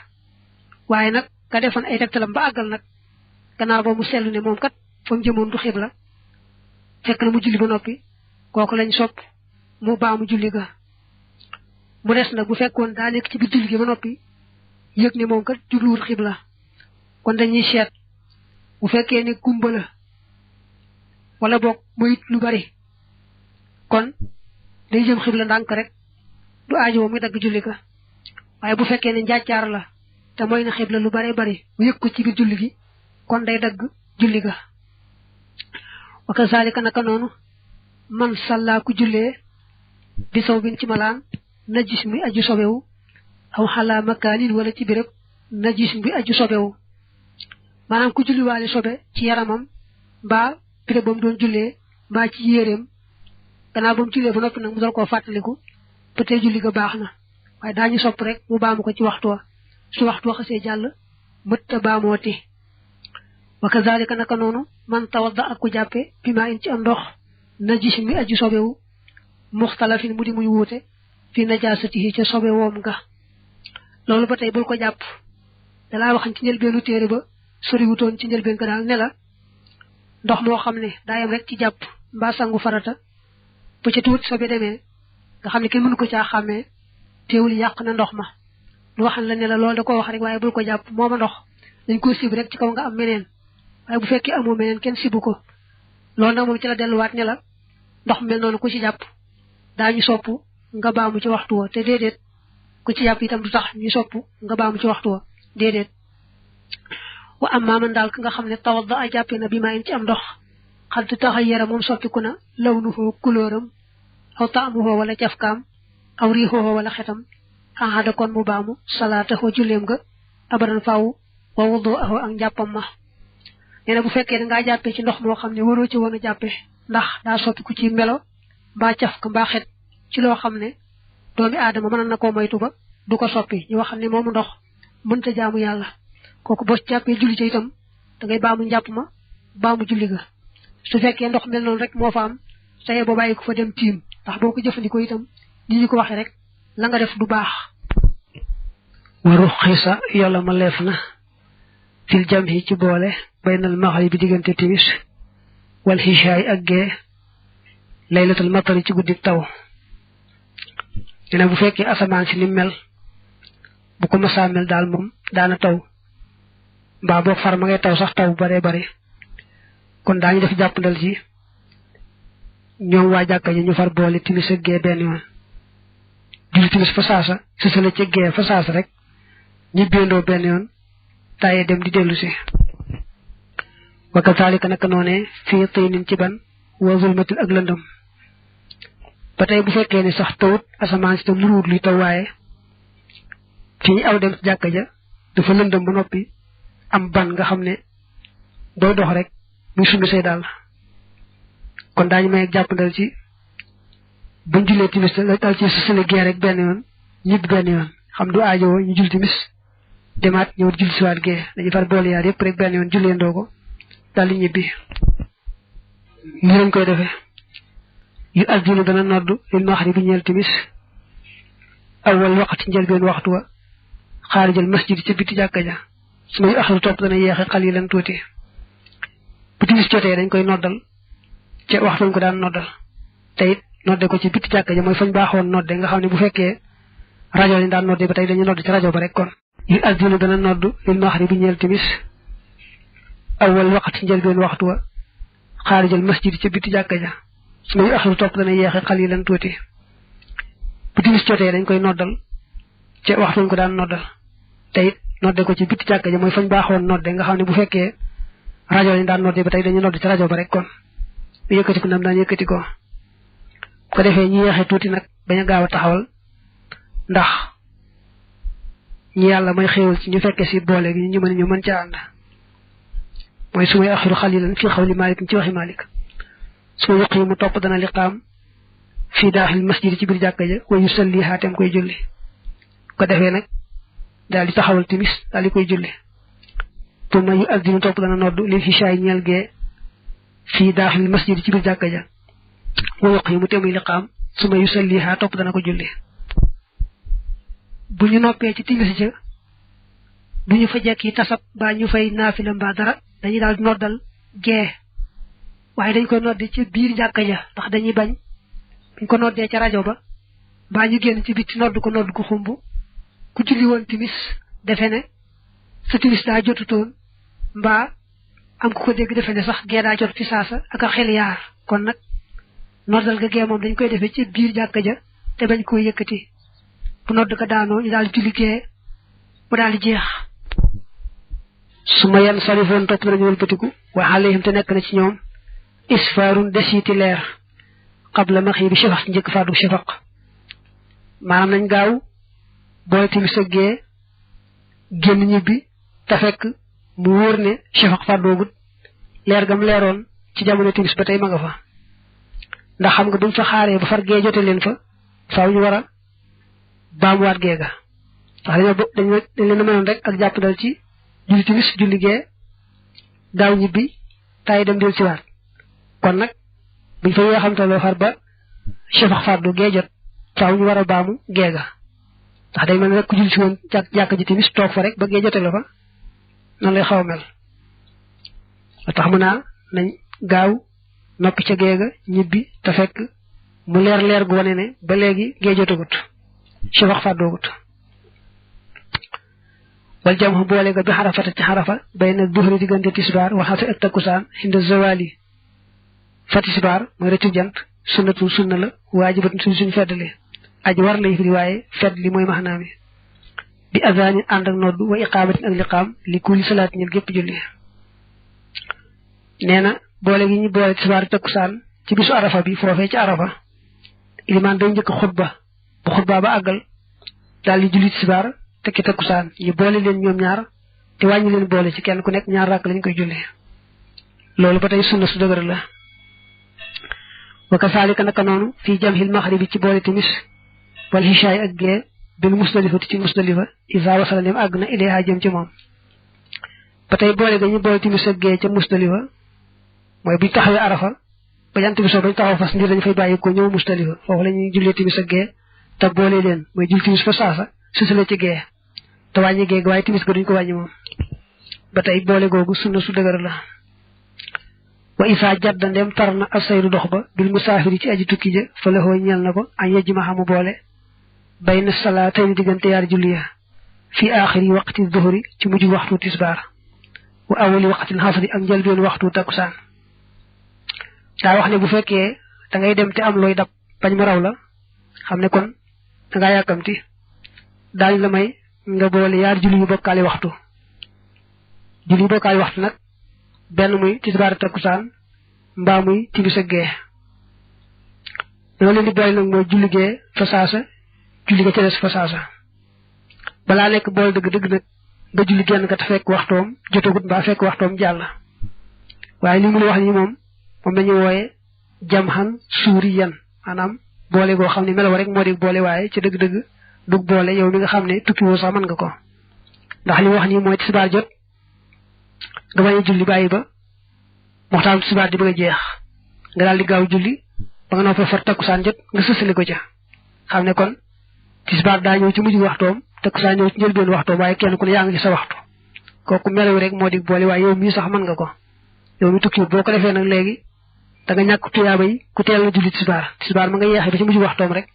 waaye nag ka defoon ay tegtalam ba àggal nag gannaaw ba mu seetlu ne moom kat fa mu jëmoon du xibla fekk na mu julli ba noppi kooku lañ sopp mu baamu julli ga mu des nag bu fekkoon daa nekk ci biir julli gi ba noppi yëg ne moom kat jubluwul xibla kon dañuy seet bu fekkee ne gumba la wala boog moyit lu bari kon day jëm xibla ndànk rek du aajo muy dagg julli ga waaye bu fekkee ne njàccaar la te mooy na xibla lu bare bari mu yëg ko ci biir julli gi kon day dagg julli ga wa kazalika naka noonu man salla ku jullee bi saw bin ci malaan najis mi aju sobewu aw xalaa makaanin wala ci béréb najis bi aju sobewu maanaam ku julliwaale sobe ci yaramam mbaa béréb ba mu doon jullee mbaa ci yéreem gannaaw ba mu jullee ba noppi nag mu dal koo fàttaliku ba tey julli ga baax na waaye daañu sopp rek mu baamu ko ci waxtu wa su waxtu wa xasee jàll mëtta baamooti wa kazalika naka noonu man tawadda ak ku jàppe bi maa in ci am ndox najis mi aju sobewu muxtalafin mu di muy wuute fi najaasatihi ca sobe woom nga loolu ba tey bul ko jàpp dalaa waxañ ci njëlbeenu téere ba soriwutoon ci njëlbeen ko daal ne la ndox moo xam ne daa yem rek ci jàpp mbaa sangu farata bu ca tuuti sobe demee nga xam ne kenn mënu ko caa xàmmee teewul yàq na ndox ma lu waxan la ne la loolu da koo wax rek waaye bul ko jàpp mooma ndox dañ ko sib rek ci kaw nga am meneen waaye bu fekkee amoo meneen kenn sibu ko loolu nag moom ci la delluwaat ne la ndox mel noonu ku ci jàpp daañu sopp nga baamu ci waxtu wa te déedéet ku ci jàpp itam du tax ñu sopp nga baamu ci waxtu wa déedéet wa amma man daal ka nga xam ne tawadda a jàppe na bi maa in ci am ndox xal tu taxayyara moom soppiku na lawnuhu kulóoram aw taamuhu wala cafkaam aw riixuhu wala xetam ahada kon mu baamu salaatahu julleem nga abadan faaw wa wudu'ahu ak njàppam ma nee na bu fekkee da ngaa jàppee ci ndox moo xam ne waroo ci woon a jàppe ndax daa soppiku ci melo mbaa cafka mbaa xet ci loo xam ne doomi aadama mën na koo moytu ba du ko soppi ñu wax ne moomu ndox mënta jaamu yàlla kooku boo jàppee julli ca itam da ngay baamu njàpp ma baamu julli ga su fekkee ndox mel noonu rek moo fa am saye boo bàyyi ko fa dem tiim ndax boo ko jëfandikoo itam ni ñu ko waxee rek la nga def du baax waru xisa yola ma leef na fil jamhi ci boole baynal maghrib bi diggante timis wal hishaay ak gee laylatul matari ci guddi taw dina bu fekkee asamaan si ni mel bu ko masaa mel daal moom daana taw mbaa boog far ma ngay taw sax taw bare bare kon daañu def jàppandal ci ñoom waa jàkka ñu far boole timis ak gee benn yoon julli timis fa saasa sësale ca gee fa saasa rek ñibbeendoo benn yoon taaye dem di dellu si wa kazalika naka noonee fii tinin ci ban wa zulmatin ak lëndëm ba tey bu fekkee ni sax tawut asamaan si te muruwut luy taw waaye fii aw dem ci jàkka ja dafa lëndëm ba noppi am ban nga xam ne doo dox rek muy summi say daal kon daañu may jàppandal ci buñ jullee timis dal ci sësale gee rek benn yoon ñibbi benn yoon xam du aajowoo ñu jul timis demaat ñëw jul siwaat gee dañu far boole yaar yëpp rek benn yoon jullee ndoo ko daldi ñibbi ni lañ koy defee yu addinu dana nodd lil maxribi ñeel timis awwal waqti njëlbeen waxtu wa xaarijal masjid ca biti jàkka ja su may axlu topp dana yeexe xalilan tuuti bu timis jotee dañ koy noddal ca waxtu ñu ko daan noddal te it nodde ko ci biti jàkka ja mooy fañ baaxoon nodde nga xam ne bu fekkee rajo lañ daan nodde ba tey dañuy nodd ci rajo ba rek kon yu addinu dana nodd lil maxribi ñeel timis awwal waqti njëlbeen waxtu wa xaarijal masjid ca biti jàkka ja su may axlu topp dana yeexe xalilan tuuti bu timis jotee dañ koy noddal ca waxtu ñu ko daan noddal te it nodde ko ci biti jàkka ja mooy fañ baaxoon nodde nga xam ne bu fekkee rajo lañ daan nodde ba tey dañuy nodd ci rajo ba rek kon bu yëkkati ko nam daan yëkkati ko ko defee ñu yeexe tuuti nag bañ a gaaw a taxawal ndax ñi yàlla may xéewal ci ñu fekke si boole gi ñu mën ca ànd mooy su may axiru xalilan fii xawli Maalik ci waxi Maalik su ma yuqi mu topp dana liqaam fii daaxil masjid ci biir jàkka ja wa yusalli xaatem koy julli ko defee nag daal di taxawal timis daal di koy julli tuma yu addinu topp dana nodd lil hishaay ñeel gee fii daaxil masjid ci biir jàkka ja wa yuqi mu temuy liqaam su ma yusalli xaa topp dana ko julli bu ñu noppee ci timis ja bu ñu fa jekki tasab mbaa ñu fay naafila mbaa dara dañuy daal noddal gee waaye dañ koy nodde ci biir jàkka ja ndax dañuy bañ buñ ko noddee ca rajo ba mbaa ñu génn ci bitti nodd ko xumb ku julli woon timis defe ne sa timis daa jotutoon mbaa am ku ko dégg defe ne sax gee daa jot ci saasa ak a xel yaar kon nag noddal ga gee moom dañ koy defee ci biir jàkka ja te bañ koy yëkkati bu nodd ko daanoo ñu daal di julli gee mu daal di jeex su ma yenn salifoon topp nañu wëlbatiku wa alayhim te nekk na ci ñoom isfaarun desiti leer qabla maxi bi shafaq ci njëkk faatu shafaq maanaam nañ gaaw boole timis ak gee génn ñibbi te fekk mu wóor ne shafaq faatoogut leer gam leeroon ci jamono timis ba tey ma nga fa ndax xam nga buñ fa xaaree ba far gee jote leen fa faaw ñu war a baamuwaat gee ga ndax dañ leen a mënoon rek ak jàppandal ci julli timis julli gee gaaw ñibbi tay dem del siwaat kon nag buñ fa yoo xam te loo xar ba shafaq faatu gee jot faaw ñu war a baamu gee ga ndax day mel ne rek ku julli si woon jàkk ji timis toog fa rek ba gee jote la fa noonu lay xaw a mel a tax mu naa nañ gaaw noppi ca gee ga ñibbi te fekk mu leer gu wane ne ba léegi gee jotagut shafaq faatoogut wal jam boole ga bi xarafata ci xarafa bayna duhri diggante tisbaar waxaate ak takkusaan hinda zawali fa tisbaar mooy rëccu jant sunnatu sunna la waajibatun suñ feddali aji war lay firi waaye fedd li mooy maxnaa mi bi azaanin ànd ak noddu wa iqaamatin ak liqaam li kulli salaat ñël gépp julli nee na boole gi ñu boole tisbaar takkusaan ci bisu arafa bi foofee ci arafa ilimaan day njëkk xutba bu xutba ba àggal daal di julli tisbaar tekki takkusaan ñu boole leen ñoom ñaar te wàññi leen boole ci kenn ku nekk ñaar rakk lañ koy jullee loolu ba tey sunna su dëgër la wa kasaalika naka noonu fii jamhil maxribi ci boole timis wal hishaay ak gee bil musdalifati ci musdalifa isa wasala nem àgg na ilayha jëm ci moom ba tey boole ga ñu boole timis ak gee ca musdalifa mooy buñ taxawee arafa ba jant bi soo bañ taxaw fas ngir dañ fay bàyyi ko ñëw musdalifa foofu la ñuy jullee timis ak gee te boole leen mooy jul timis fa saasa susale ci gee te wàññi gee waaye timis ga duñ ko wàññi moom ba tey boole googu sunna su dëgër la wa isa jadda ndem tarna asayru dox ba bil musafiri ci aji tukki je fa la hoy ñel nako ay yejima xamu boole bayna salatay digante yar julliya fi akhiri waqti dhuhri ci muju waxtu tisbar wa awali waqti al-asri ak jël ben waxtu takusan da wax ne bu fekke da ngay dem te am loy dab bañ mu raw la xamne kon da nga yakamti dal la may nga boole yar julli yu bokkale waxtu julli bokkale waxtu nak ben muy tisbar takusan mba muy timis ak ge lolou li boy nak moy julli ge fa sasa julli ga ci dess fa sasa bala nek bool deug deug nak ba julli genn ka fekk waxtom jotagut ba fekk waxtom jall waye li mu wax ni mom lañu woyé jamhan suriyan manam boole go xamni melaw rek modi boole waye ci deug deug dug boole yow mi nga xamne tukki wo sax man nga ko ndax li wax ni moy tisbar jot nga baye julli baye ba waxtaan tisbar di bëgg jeex nga dal di gaaw julli ba nga no fa far takusan jot nga sesseli ko ca xamne kon tisbar da ñew ci muju waxtom takusan ñew ci jël ben waxto waye kenn ku ne yaangi sa waxtu koku melaw rek modi boole waye yow mi sax man nga ko yow mi tukki boko defé nak légui da nga ñak tuyaba yi ku téel na julli tisbar ma nga yexé ba ci muju waxtom rek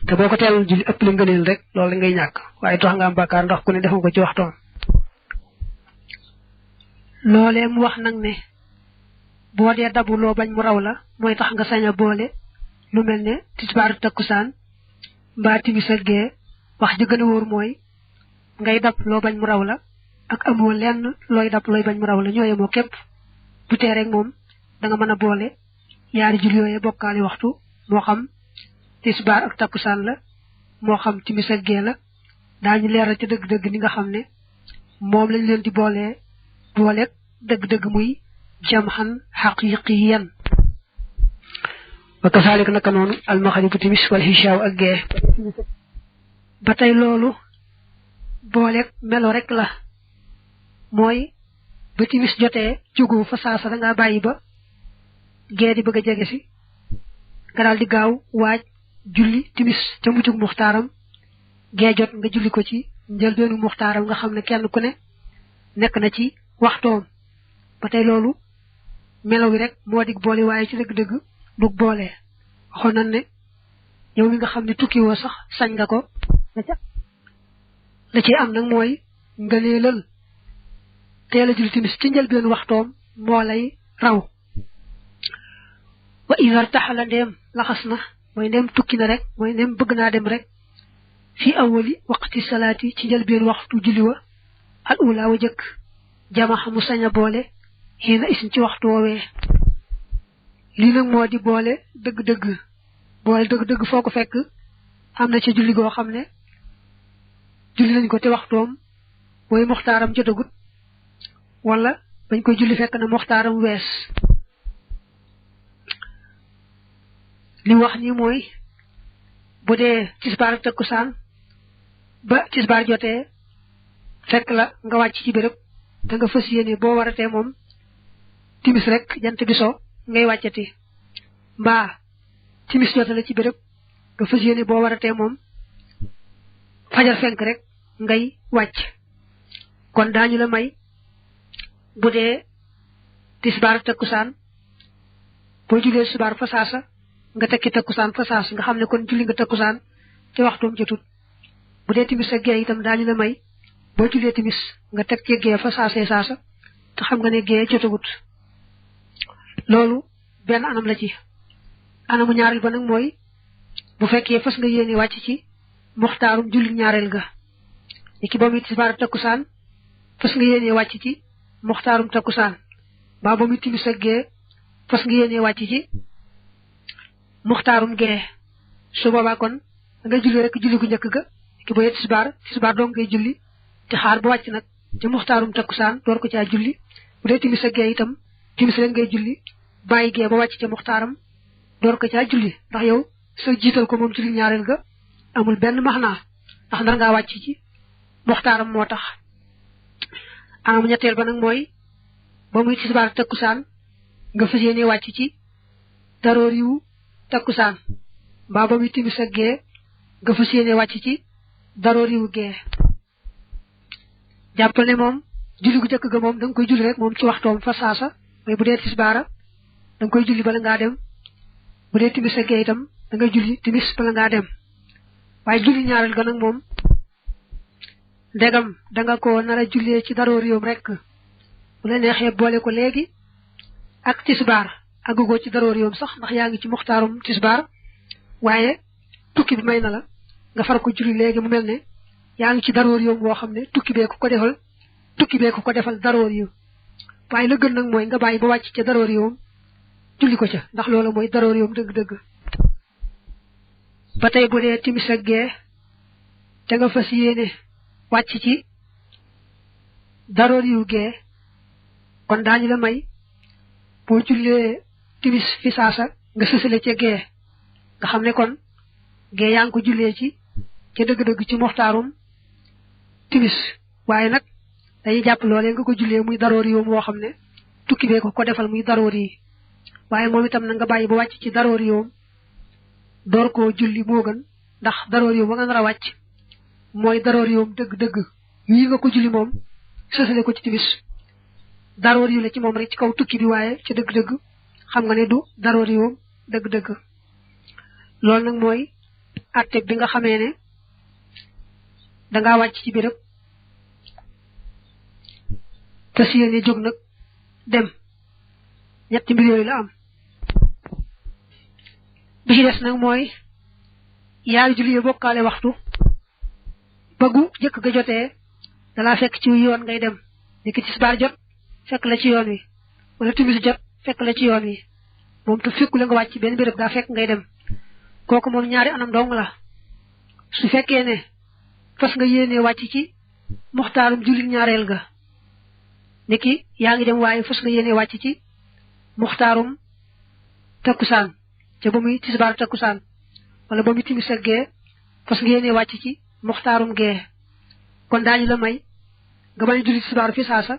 te boko téel julli ëpp li ngeenel rek loolu ngay ñak waye tax nga am bakkar ndax ku ne defal ko ci waxtom lolé mu wax nak ne bo dé dabu lo bañ mu raw la moy tax nga saña boole lu melne tisbar takusan ba timis ak ge wax ji gëna wor moy ngay dab lo bañ mu raw la ak amo lenn loy dab loy bañ mu raw la ñoy mo kep bu té rek mom da nga mëna boole yaari julli yoyé bokkali waxtu mo xam tisbar ak takusan la mo xam timis ak ge la dañu léral ci deug deug ni nga xamné mom lañ leen di boole deug deug muy jamhan haqiqiyan wa kasalik naka nonu al maghrib timis wal hisha ak ge batay lolu boole melo rek la moy ba timis joté jugu fa saasa da nga bayyi ba ge di bëgg jégé ci nga dal di gaaw waaj julli timis te mujjug muxtaram ge jot nga julli ko ci njël beenu muxtaram nga xamne kenn ku ne nek na ci waxtoom batay lolu melo wi rek modi boole waye ci deug deug du boole xonan ne yow mi nga xamne tukki wo sax sañ nga ko la ci am nak moy ngaleelal téla julli timis ci njël beenu waxtoom mo lay raw wa idha tahala dem laxasna moy dem tukki na rek moy dem bëgg na dem rek fi awali waqti salati ci njël beenu waxtu julli wa al ula wa jëk jama'a mu saña boole hina isin ci waxtu wowe li nak modi boole deug deug foko fekk amna ci julli go xamne julli nañ ko te waxtom way muxtaram jotagut wala bañ koy julli fekk na muxtaram wess li wax ni moy budé tisbar takusan ba tisbar joté fekk la nga wacc ci bërepp da nga fassiyene bo waraté mom timis rek jant bi so ngay waccati ba timis jotale ci bërepp nga fassiyene bo waraté mom fajar fenk rek ngay wacc kon dañu la may budé tisbar takusan bo julé subar fa sasa nga tekki takusan fa sasa nga xamné kon julli nga takusan te waxtum jotut budé timis ak gey itam dañu la may bo julé timis nga tek ci gey fa sasa te xam nga né gey jotagut lolu ben anam la ci anamu ñaaral ba nak moy bu fekké fas nga yéné wacc ci muxtarum julli ñaaral ga iki ba mi tisbar takusan fas nga yéné wacc ci muxtarum takusan ba ba mi timis ak gey fas nga yéné wacc ci muxtarum gey su baba kon nga julli rek julli gu ñëk ga ki bo yett tisbar do ngay julli te xaar bu wacc nak ci muxtarum takusan door ko ci julli bu dé timis ak gey itam timis rek ngay julli bayyi gey ba wacc ci muxtaram door ko ci julli ndax yow sa jital ko mom julli ñaarel ga amul benn maxna ndax ndar nga wacc ci muxtaram motax am ñettel ba nak moy ba muy tisbar takusan nga fassiyene wacc ci daroriwu takusan ba ba muy timis ak gey nga fassiyene wacc ci daroriwu gey jappal ne mom julli gu jëk ga mom dang koy julli rek mom ci waxtom fa sasa may bu dé tisbara dang koy julli bala nga dem bu dee timis ak gee itam da ngay julli timis bala nga dem waaye julli ñaareel ga nag moom ndegam da nga ko nar a jullee ci darooriyum rek bu la neexee boole ko léegi ak tisbaar àggugoo ci darooriyum sax ndax yaa ngi ci muxtaarum tisbaar waaye tukki bi may na la nga far ko julli léegi mu mel ne yaa ngi ci darooriyum boo xam ne tukki bee ko ko defal darooriyum waaye la gën nag mooy nga bàyyi ba wàcc ca darooriyum julli ko ca ndax loolu mooy darooriyum dëgg-dëgg ba tey bu dee timis ak gee te nga fas yéene wàcc ci darooriyu gee kon daañu la may boo jullee timis fi saasa nga sësale ca gee nga xam ne kon gee yaa ngi ko jullee ci ca dëgg-dëgg ci muxtaarum timis waaye nag dañuy jàpp loolee nga ko jullee muy darooriyu woo xam ne tukki bee ko defal muy daroori yi waaye moom itam na nga bàyyi ba wàcc ci darooriyu door koo julli moo gën ndax darooriyu ba nga nar a wàcc mooy darooriyu dëgg-dëgg yii nga ko julli moom sësale ko ci timis darooriyu la ci moom rek ci kaw tukki bi waaye ci dëgg-dëgg xam nga ne du darooriyu dëgg-dëgg loolu nag mooy àtte bi nga xamee ne dangaa wàcc ci béréb te si yéene jóg nag dem ñetti mbir yooyu la am bi ci des nag mooy yaari julli bokkaale waxtu bëggu jëkk ga jotee dalaa fekk ci yoon ngay dem niki tisbaar jot fekk la ci yoon wi wala timis jot fekk la ci yoon wi moom te fekku la nga wàcc benn béréb daa fekk ngay dem kooku moom ñaari anam dong la su fekkee ne fas nga yéenee wàcc ci muxtaarum julli ñaareel ga niki yaa ngi dem waaye fas nga yéenee wàcc ci muxtaarum takkusaan ca ba muy tisbaar takkusaan wala ba muy timis ak gee fas nga yéenee wàcc ci muxtaarum gee kon daañu la may nga bañ julli tisbaar fi saasa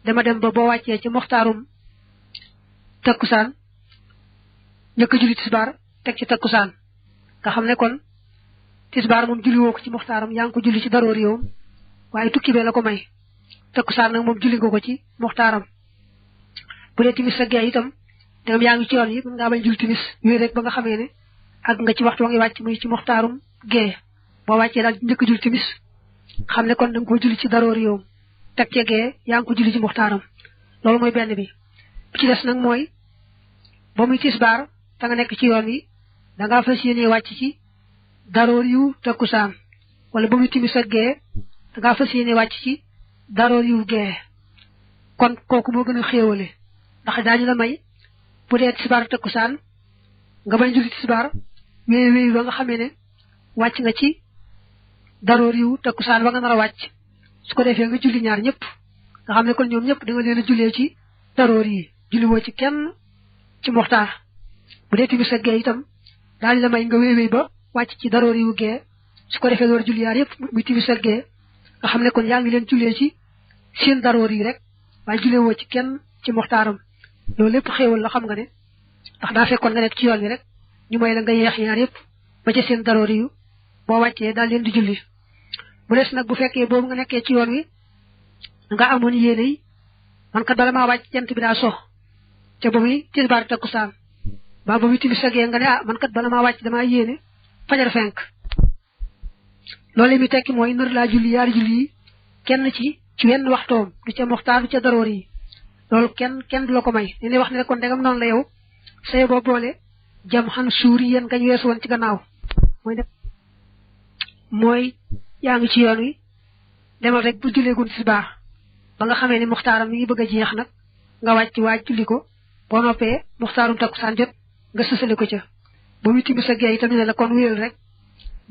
dama dem ba boo wàccee ci muxtaarum takkusaan ñëkk julli tisbaar teg ci takkusaan nga xam ne kon tisbaar moom julli woo ko ci muxtaaram yaa ngi ko julli ci darooriyum waaye tukki bee la ko may takkusaan nag moom julli nga ko ci muxtaaram bu dee timis ak gee itam dangam yaa ngi ci yoon yi mën ngaa bañ julli timis yooyu rek ba nga xamee ne ak nga ci waxtu wa ngi wàcc muy ci muxtaarum gee boo wàccee daal njëkk julli timis xam ne kon da nga ko julli ci darooriyum teg ca gee yaa ngi ko julli ci muxtaaram loolu mooy benn bi ci des nag mooy ba muy tisbaar te nga nekk ci yoon wi da ngaa fas yéenee wàcc ci darooriyu takkusaan wala ba muy timis ak gee da ngaa fas yéenee wàcc ci darooriyu gee kon kooku moo gën a xéewale ndax daañu la may bu dee tisbaar takkusaan nga bañ julli tisbaar wéy ba nga xamee ne wàcc nga ci darooriyu takkusaan ba nga nar a wàcc su ko defee nga julli ñaar ñëpp nga xam ne kon ñoom ñëpp da nga leen a jullee ci daroori yi julli woo ci kenn ci muxtaar bu dee timis ak gee itam daañu la may nga wéy ba wàcc ci darooriyu gee su ko defee nga war julli ñaar yëpp muy timis ak gee nga xam ne kon yaa ngi leen jullee ci seen daroori yi rek waaye jullee woo ci kenn ci muxtaaram loolu lépp xéewal la xam nga ne ndax daa fekkoon nga nekk ci yoon wi rek ñu may la nga yeex ñaar yëpp ba ca seen daroori yu boo wàccee daal leen di julli bu des nag bu fekkee boobu nga nekkee ci yoon wi nga amoon yéene yi man kat bala maa wàcc jant bi daa so ca ba muy tisbaar takkusaan ba muy timis ak gee nga ne man kat bala maa wàcc damaa yéene fajar fenk loolu mi tekki mooy nar laa julli yaari julli yi kenn ci wenn waxtoom du ca muxtaar du ca daroori yi loolu kenn du la ko may li wax ne kon dangam noonu la yow say boo boole jam xan suuri yéen nga ñu weesu woon ci gannaaw mooy yaa ngi ci yoon wi demal rek bu julleegun tisbaar ba nga xamee ne muxtaaram mi ngi bëgg a jeex nag nga wàcc waaj julli ko boo noppee muxtaarum takkusaan jot nga sësale ko ca ba muy timis ak gee itam ne la kon wéyal rek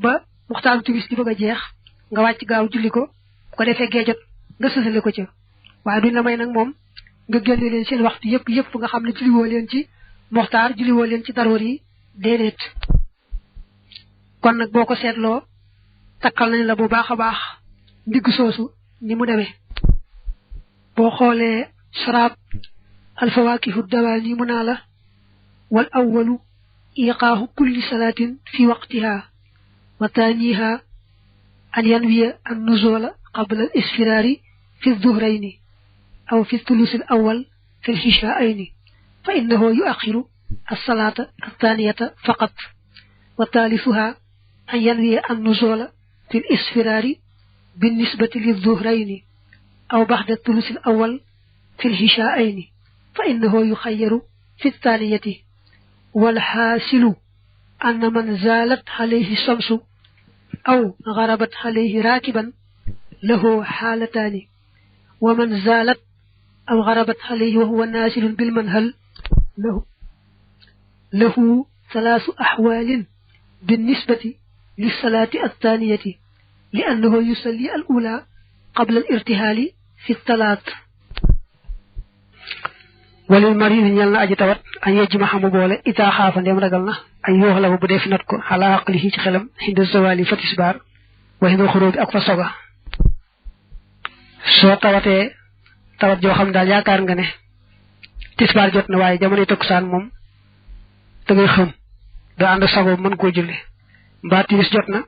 ba muxtaarum timis di bëgg a jeex nga wàcc gaaw julli ko bu ko defee gee jot nga sësale ko ca waaye duñ la may nag moom nga génne leen seen waxtu yëpp nga xam ne julliwoo leen ci muxtaar julliwoo leen ci daroor yi déedéet kon nag boo ko seetloo takkal nañ la bu baax a baax ndigg soosu ni mu demee boo xoolee saraab alfawaakihu dawaani mu naa la wal awwalu iqaahu kulli salaatin fi waqtiha wa taaniha an yanwiya an nuzula qabla al isfiraari fi dhuhrayni aw fi thuluth al awwal fi al ishaa'ayni fa innahu yuakhiru as-salata ath-thaniyata faqat wa thalithuha an yanwi an-nuzula fi al-isfirari بالنسبة للظهرين أو بعد الثلث الأول في الهشاءين فإنه يخير في الثانية والحاصل أن من زالت عليه الشمس أو غربت عليه راكبا له حالتان ومن زالت أو غربت عليه وهو نازل بالمنهل له ثلاث أحوال بالنسبة للصلاة الثانية لأنه يصلي الأولى قبل الارتحال في الثلاث وللمريض ñalna aji tawat an yejma xamu boole ita xaafa ndem ragal na ay yoxla bu def nat ko ala aqlihi ci xelam hinda zawali fatisbar wa hinda khuruj ak fa soga so tawate tawat jo xam daal yaakar nga ne tisbar jot na waye jamono tokusan mom da ngay xam da and sago mën ko julli ba timis jot na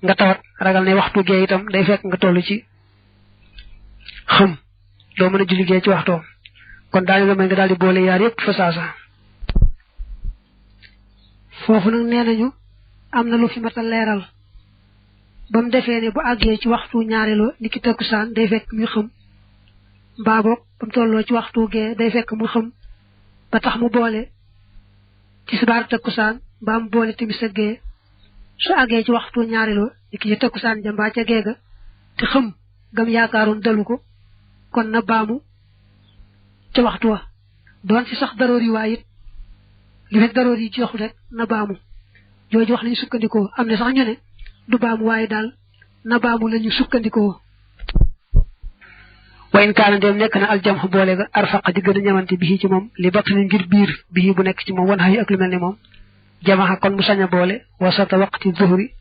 nga tawat ragal ne waxtu ge itam day fekk nga tollu ci xam do mëna julli ge ci waxto kon daal la may nga daldi boole yaar yépp fa saasa foofu nag neenañu am na lu fi mata leeral ba mu defee ne bu àggee ci waxtu ñaareelu niki takkusaan day fekk muy xam mbaa boog ba mu tolloo ci waxtu gee day fekk mu xam ba tax mu boole tisbaar takkusaan mbaa mu boole timis ak gee su àggee ci waxtu ñaareelu niki ci takkusaan ja mbaa ca gee ga te xam gam yaakaaroon dalu ko kon na baamu ci waxtu wa doon ci sax daroori waayit li fekk daroori yi ci waxu rek na baamu jooju wax lañu sukkandikoo am na sax ñu ne du baamu waaye daal na baamu lañu sukkandikoo wa in kaana dem nekk na aljam boole ga arfaqa di gën a ñamante bi ci moom li bokk na ngir biir bi bu nekk ci moom wan xayi ak lu mel ne moom jamaxa kon mu sañ a boole wasata waqti zuhri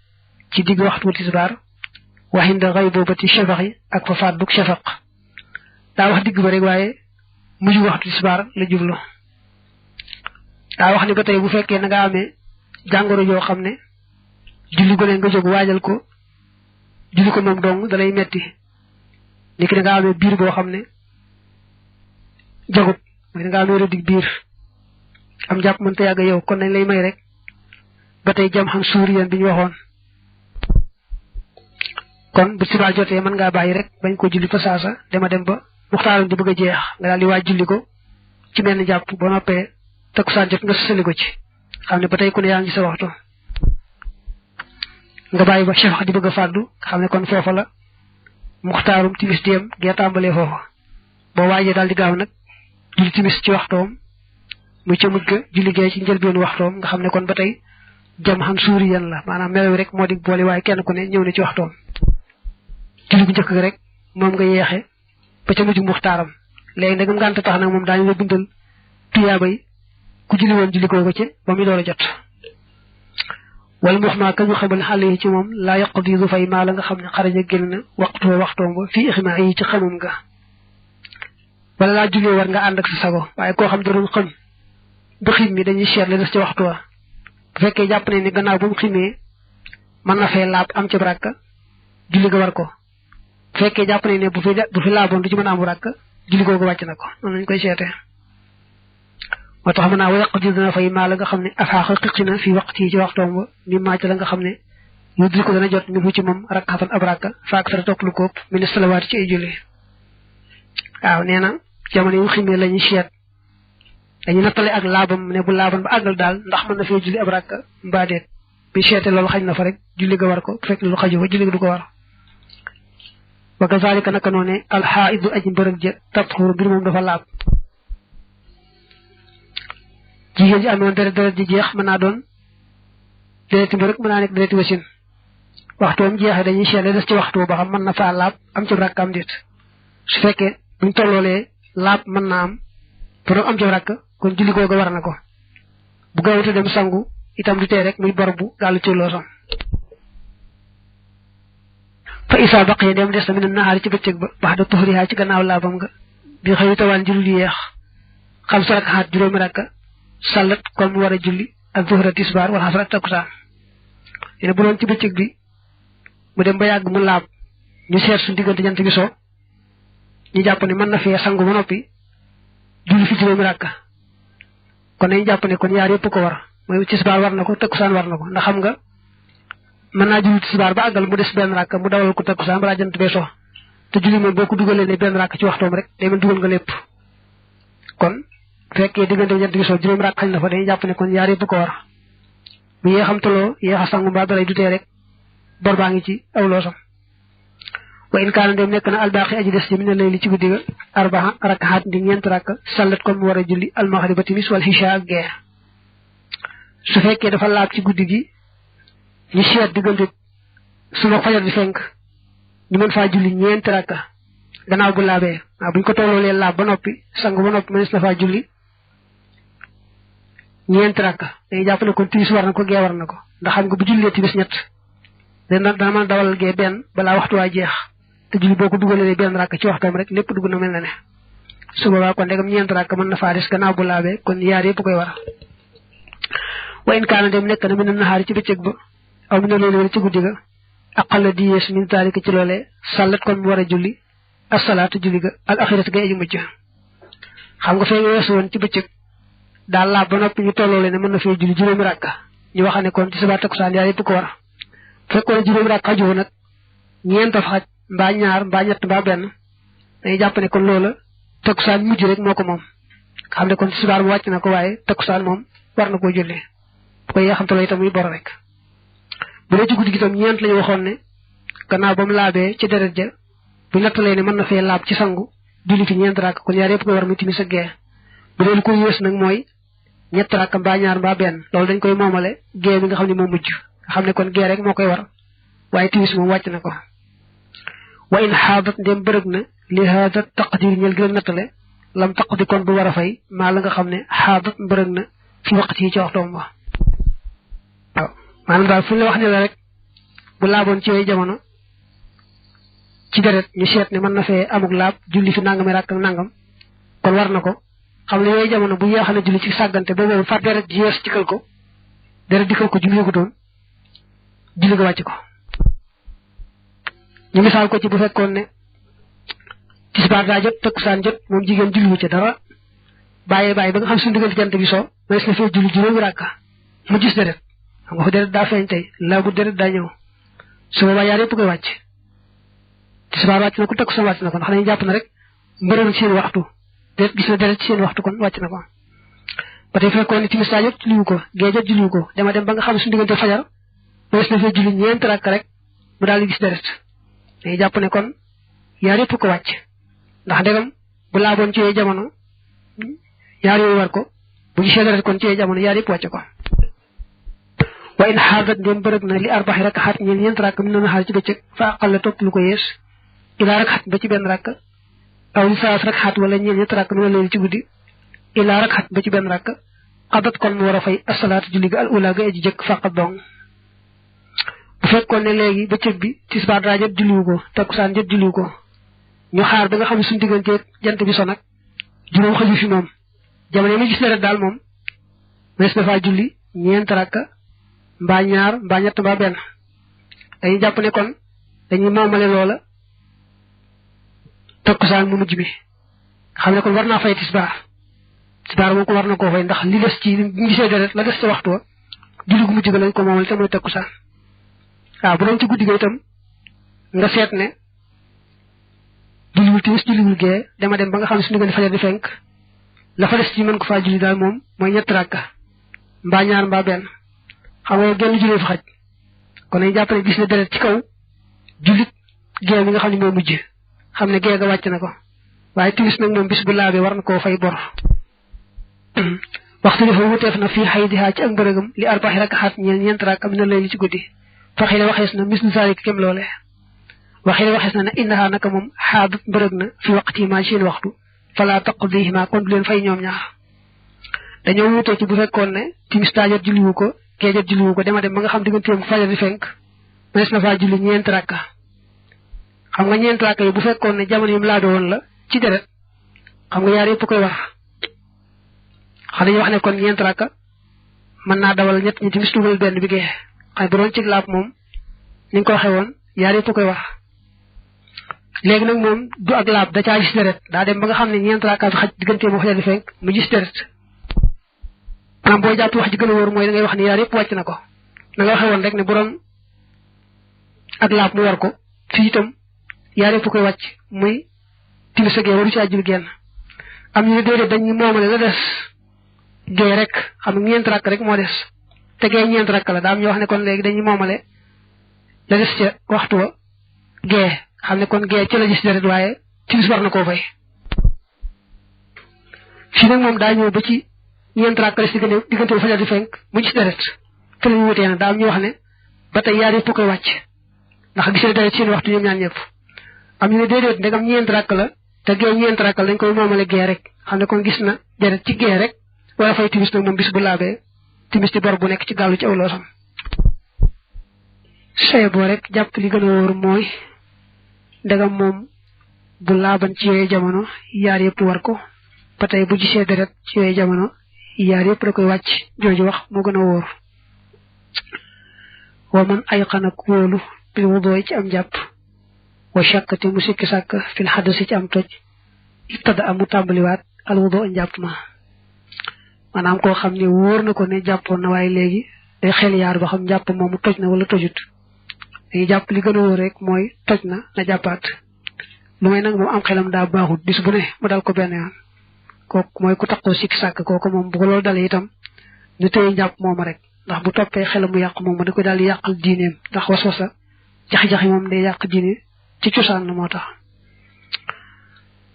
ci digg waxtu tisbaar waxinda ghaybubati shafaqi ak fa faat buk shafaq daa wax digg ba rek waaye muju waxtu tisbaar la jublu daa wax ni ba tey bu fekkee na nga amee jàngoro joo xam ne julli gone nga jóg waajal ko julli ko moom dong dalay metti niki da nga amee biir boo xam ne jagut mooy da nga amee rëddig biir am jàpp mënta yàgg yow kon nañ lay may rek ba tey jam xam suuriyan bi ñu waxoon kon bu tisbaar jotee mën ngaa bàyyi rek bañ ko julli fa saasa dema dem ba muxtaaram di bëgg a jeex nga daal di waaj julli ko ci benn jàpp ba noppee takkusaan jot nga sësali ko ci xam ne ba tey ku ne yaa ngi sa waxtu nga bàyyi ba shafaq di bëgg a fàddu xam ne kon foofa la muxtaarum timis di yem gee tàmbalee foofa boo waajee daal di gaaw nag julli timis ci waxtoom muy ca mujj ga julli gee ci njëlbeenu waxtoom nga xam ne kon ba tey jam xam suuri yan la maanaam melaw rek moo di boole waaye kenn ku ne ñëw na ci waxtoom julli bu njëkk ga rek moom nga yeexe ba ca mujj muxtaaram léegi nag ngànt tax nag moom daañu la bindal tuyaabay ku julli woon julli ko ci ba muy door a jot wala muxma ka ñu xamal xale yi ci moom laa yaqdi du fay maa la nga xam ne xaraja génn na waxtoom ba fii ixma yi ci xamum nga wala laa jullee war nga ànd ak sa sago waaye koo xam da doon xam ba xim mi dañuy seet la des ci waxtu wa bu fekkee jàpp ne ni gannaaw ba mu ximee mën na fee laab am ci baraka julli ga war ko bu fekkee jàpp ne bu fi laaboon du ci mën a am baraka julli googu wàcc na ko noonu lañ koy seetee moo tax mën naa wa yaqdi dana fay maa la nga xam ne afaaxa xiqi na fii waxtu yi ci waxtoom ba mi màcc la nga xam ne yu dul ko dana jot ni fu ci moom rakkaatan ab rakka faak sara topp lu kóob mi ne salawaati ci ay julli waaw nee na jamono yu ximee la ñuy seet dañu nattale ak laabam ne bu laaban ba àggal daal ndax mën na fee julli ab rakka mbaa déet bi seete loolu xaj na fa rek julli ga war ko fekk lu xaju fa julli ga du ko war wa kazalika naka noone alxaaidu aji mbërëg ja tatxuru mbir moom dafa laab jigéen ji amoon deret ji jeex mën naa doon dereti mbërëg mën naa nekk dereti wasin waxtoom jeexee dañuy seet des ci waxtu ba xam mën na faa laab am ci rakk am déet su fekkee buñ tolloolee laab mën naa am pour am ci rakk kon julli googu war na ko bu gaawute dem sangu itam du tee rek muy bor bu gàllu ci loosam fa isa baqiya dem des na min nahaari ci bëccëg ba bax da tuxriha ci gannaaw laabam nga bi xëy tawaan julli yeex xam sa rakkaat juróomi rakka sallat kon mu war a julli ak zuhra tisbaar wala xasra takkusaan yene bu doon ci bëccëg bi mu dem ba yàgg mu laab ñu seet suñu diggante jant bi so ñu jàpp ne mën na fee sangu ba noppi julli fi juróomi rakka kon dañu jàpp ne kon yaar yëpp ko war mooy tisbaar war na ko takkusaan war na ko ndax xam nga mën naa julli tisbaar ba àggal mu des benn rakk mu dawal ko takkusaan balaa jant bee so te julli moom boo ko dugalee ne benn rakk ci waxtoom rek day mel dugal nga lépp kon fekkee diggante jant bi so juróom rakk xañ na fa dañuy jàpp ne kon yaar yëpp ko war bu yee xam taloo yee xa sangu mbaa dalay dutee rek bor baa ngi ci aw loosam wa in kaana dem nekk na albaqi aji des ci mi ne layli ci guddi ga arbaa rakaxaat ndi ñeent rakk sallat kon mu war a julli almaxriba timis wal xisha ak gee su fekkee dafa laab ci guddi gi ñu seet diggante suma fajar di fenk ñu mën faa julli ñeent rakk gannaaw bu laabee waaw buñ ko tolloolee laab ba noppi sangu ba noppi mënees na faa julli ñeent rakk dañuy jàpp ne kon timis war na ko gee war na ko ndax xam nga bu jullee timis ñett dana mën a dawal gee benn balaa waxtu waa jeex te julli boo ko dugalee benn rakk ci waxtoom rek lépp dugg na mel na ne su boobaa kon ndegam ñeent rakk mën na faa des gannaaw bu laabee kon yaar yëpp koy war wa in kaana dem nekk na mi ne naxaari ci bëccëg ba aw mi ne loolu ci guddi ga aqalla di yees min taalika ci loolee sallat kon mu war a julli asalaatu julli ga al axirat ga aju mujj xam nga fee weesu woon ci bëccëg daal laab ba noppi ñu tolloole ne mën na fee julli juróomi rakka ñu wax ne kon tisbaar takkusaan yaar yëpp ko war fekkoon juróomi rakka xaju nag ñeent fa xaj mbaa ñaar mbaa ñett mbaa benn dañuy jàpp ne kon loola takkusaan mujj rek moo ko moom xam ne kon tisbaar bu wàcc na ko waaye takkusaan moom war na koo julli bu ko yee xam taloo itam muy bor rek bu dee ci guddi gi tam ñeent lañu waxoon ne gannaaw ba mu laabee ci deret ja bu nattalee ne mën na fee laab ci sangu julli fi ñeent rakk kon yaar yëpp koy war muy timis ak gee bu dee lu ko yées nag mooy ñett rakk mbaa ñaar mbaa benn loolu dañ koy moomale gee bi nga xam ne moo mujj nga xam ne kon gee rek moo koy war waaye timis moom wàcc na ko wa in xaadat ndem bërëg na li haada taqdir ñel gën a nattale lam taqdi kon bu war a fay maa la nga xam ne xaadat bërëg na fi waqt yi ci waxtoom ba waaw maanaam daal fu ñu la wax ne la rek bu laaboon ci yooyu jamono ci deret ñu seet ne mën na fee amuk laab julli fi nangami rakk nangam kon war na ko xam ne yooyu jamono bu yeexa na julli ci sàggante ba boobu far deret ji yees dikkal ko deret dikkal ko julli ko doon julli ko wàcc ko ñu misaal ko ci bu fekkoon ne tisbaar daa jot takkusaan jot moom jigéen julliwu ci dara bàyyi ba nga xam suñu diggante jant bi soo mënees na fee julli juróomi rakka mu gis deret xam nga fa deret daa feeñ tey laa bu deret daa ñëw su boobaa yaar yëpp koy wàcc tisbaar wàcc na ko takkusaan wàcc na ko ndax dañuy jàpp ne rek mbërëm ci seen waxtu deret gis na deret ci seen waxtu kon wàcc na ko ba tey fekkoon ne timis daa jot julliwu ko gee jot julliwu ko dama dem ba nga xam suñu diggante fajar mënees na fee julli ñeent rakk rek mu daal di gis deret dañuy jàpp ne kon yaar yëpp ko wàcc ndax ndegam bu laaboon ci yooyu jamono yaar yooyu war ko bu gisee deret kon ci yooyu jamono yaar yëpp wàcc ko wa in xaadat ndem bërëg na li arbaxi rakk xaat ñeent rakk mi noona xaar ci bëccëg fa aqalla topp lu ko yees ilaa rak xat ba ci benn rakk aw li salaas rak xaat wala ñett rakk mi na leen ci guddi ilaa rak xat ba ci benn rakk xadat kon mu war a fay asalaatu julli ga al ula ga aji jëkk faqat dong bu fekkoon ne léegi bëccëg bi tisbaar daa jot julliwu ko takkusaan jot julliwu ko ñu xaar ba nga xam ne suñu digganteeg jant bi so nag juróom xaju fi moom jamono yi ma gis deret daal moom mees na faa julli ñeent rakk mbaa ñaar mbaa ñett mbaa benn dañuy jàpp ne kon dañuy moomale loola takkusaan mu mujj bi xam ne kon war naa fay tisbaar moom ko war na koo fay ndax li des ci ñu gisee deret la des ci waxtu wa julli gu mujj ga lañ ko moomale te mooy takkusaan waaw bu doon ci guddi ga itam nga seet ne julliwul timis julliwul gee dama dem ba nga xam ne suñu diggante fajar di fenk la fa des ci mën ko faa julli daal moom mooy ñett rakka mbaa ñaar mbaa benn xam nga genn jullee fa xaj kon nañu jàpp ne gis ne deret ci kaw jullit gee mi nga xam ne moo mujj xam ne gee ga wàcc na ko waaye timis nag moom bis bu laabee war na koo fay bor waxtu bi fa wuteef na fii xay dihaa ci ak mbërëgam li arbaxi rakkaxaat ñeent rakka mi na lay li ci guddi faxile waxees na mis nu saalik kem loole waxile waxees na ne innahaa naka moom xaadat mbërëg na fi waqti ma seen waxtu fala taqdihima kon du leen fay ñoom ñaar dañoo wutee ci bu fekkoon ne timis daa jot julliwu ko gee jot julliwu ko dema dem ba nga xam digganteem fajar di fenk mënees na faa julli ñeent rakka xam nga ñeent rakka yi bu fekkoon ne jamono yi mu laado woon la ci deret xam nga yaar yëpp koy war xam dañuy wax ne kon ñeent rakka mën naa dawal ñett ñi timis dugal benn bi gee xay bu doon ci laab moom ni nga ko waxee woon yaar yëpp koy wax léegi nag moom du ak laab da caa gis deret daa dem ba nga xam ne ñeent rakka bi xaj digganteem mu fajar di fenk mu gis deret maanaam boo jàpp wax ji gën a wóor mooy da ngay wax ne yaar yëpp wàcc na ko na nga waxee woon rek ne bu doon ak laab mu war ko fii itam yaar yëpp koy wàcc muy timis ak gee waru ci àjjul genn am ñu ne déedéet dañuy moomale la des gee rek xam nga ñeent rakk rek moo des te gee ñeent rakk la daam ñu wax ne kon léegi dañuy moomale la des ca waxtu wa gee xam ne kon gee ci la gis deret waaye timis war na koo fay fii nag moom daa ñëw ba ci ñeent rakk la si diggante fajar di fenk mu gis deret te lañu wutee nag daam ñu wax ne ba tey yaar yëpp koy wàcc ndax gis deret seen waxtu ñoom ñaan ñëpp am ñu ne déedéet ndegam ñeent rakk la te gee ñeent rakk la dañ koy moomale gee rek xam ne kon gis na deret ci gee rek wala fay timis nag moom bis bu laabee timis ci bor bu nekk ci gàllu ci awloosam saye boo rek jàpp li gën a wóor mooy ndegam moom bu laaban ci yooyu jamono yaar yëpp war ko ba tey bu gisee deret ci yooyu jamono yaar yëpp da koy wàcc jooju wax moo gën a wóor wa man ay xanak wóolu bil wudooy ci am jàpp wa shakkati mu sikki sàkk fil xadasi ci am toj ibtada amu tàmbaliwaat al wudoo a njàpp ma maanaam koo xam ne wóor na ko ne jàppoon na waaye léegi day xel yaar ba xam njàpp moomu toj na wala tojut dañuy jàpp li gën a wóor rek mooy toj na jàppaat lu may nag moom am xelam daa baaxut bis bu ne mu dal ko benn yoon kooku mooy ku taxoo sikki sàkk kooku moom bu ko loolu dalee itam ñu téye njàpp mooma rek ndax bu toppee xelam mu yàq moom da koy daal di yàqal diineem ndax waswasa jaxi-jaxi moom day yàq diine ci cosaan la moo tax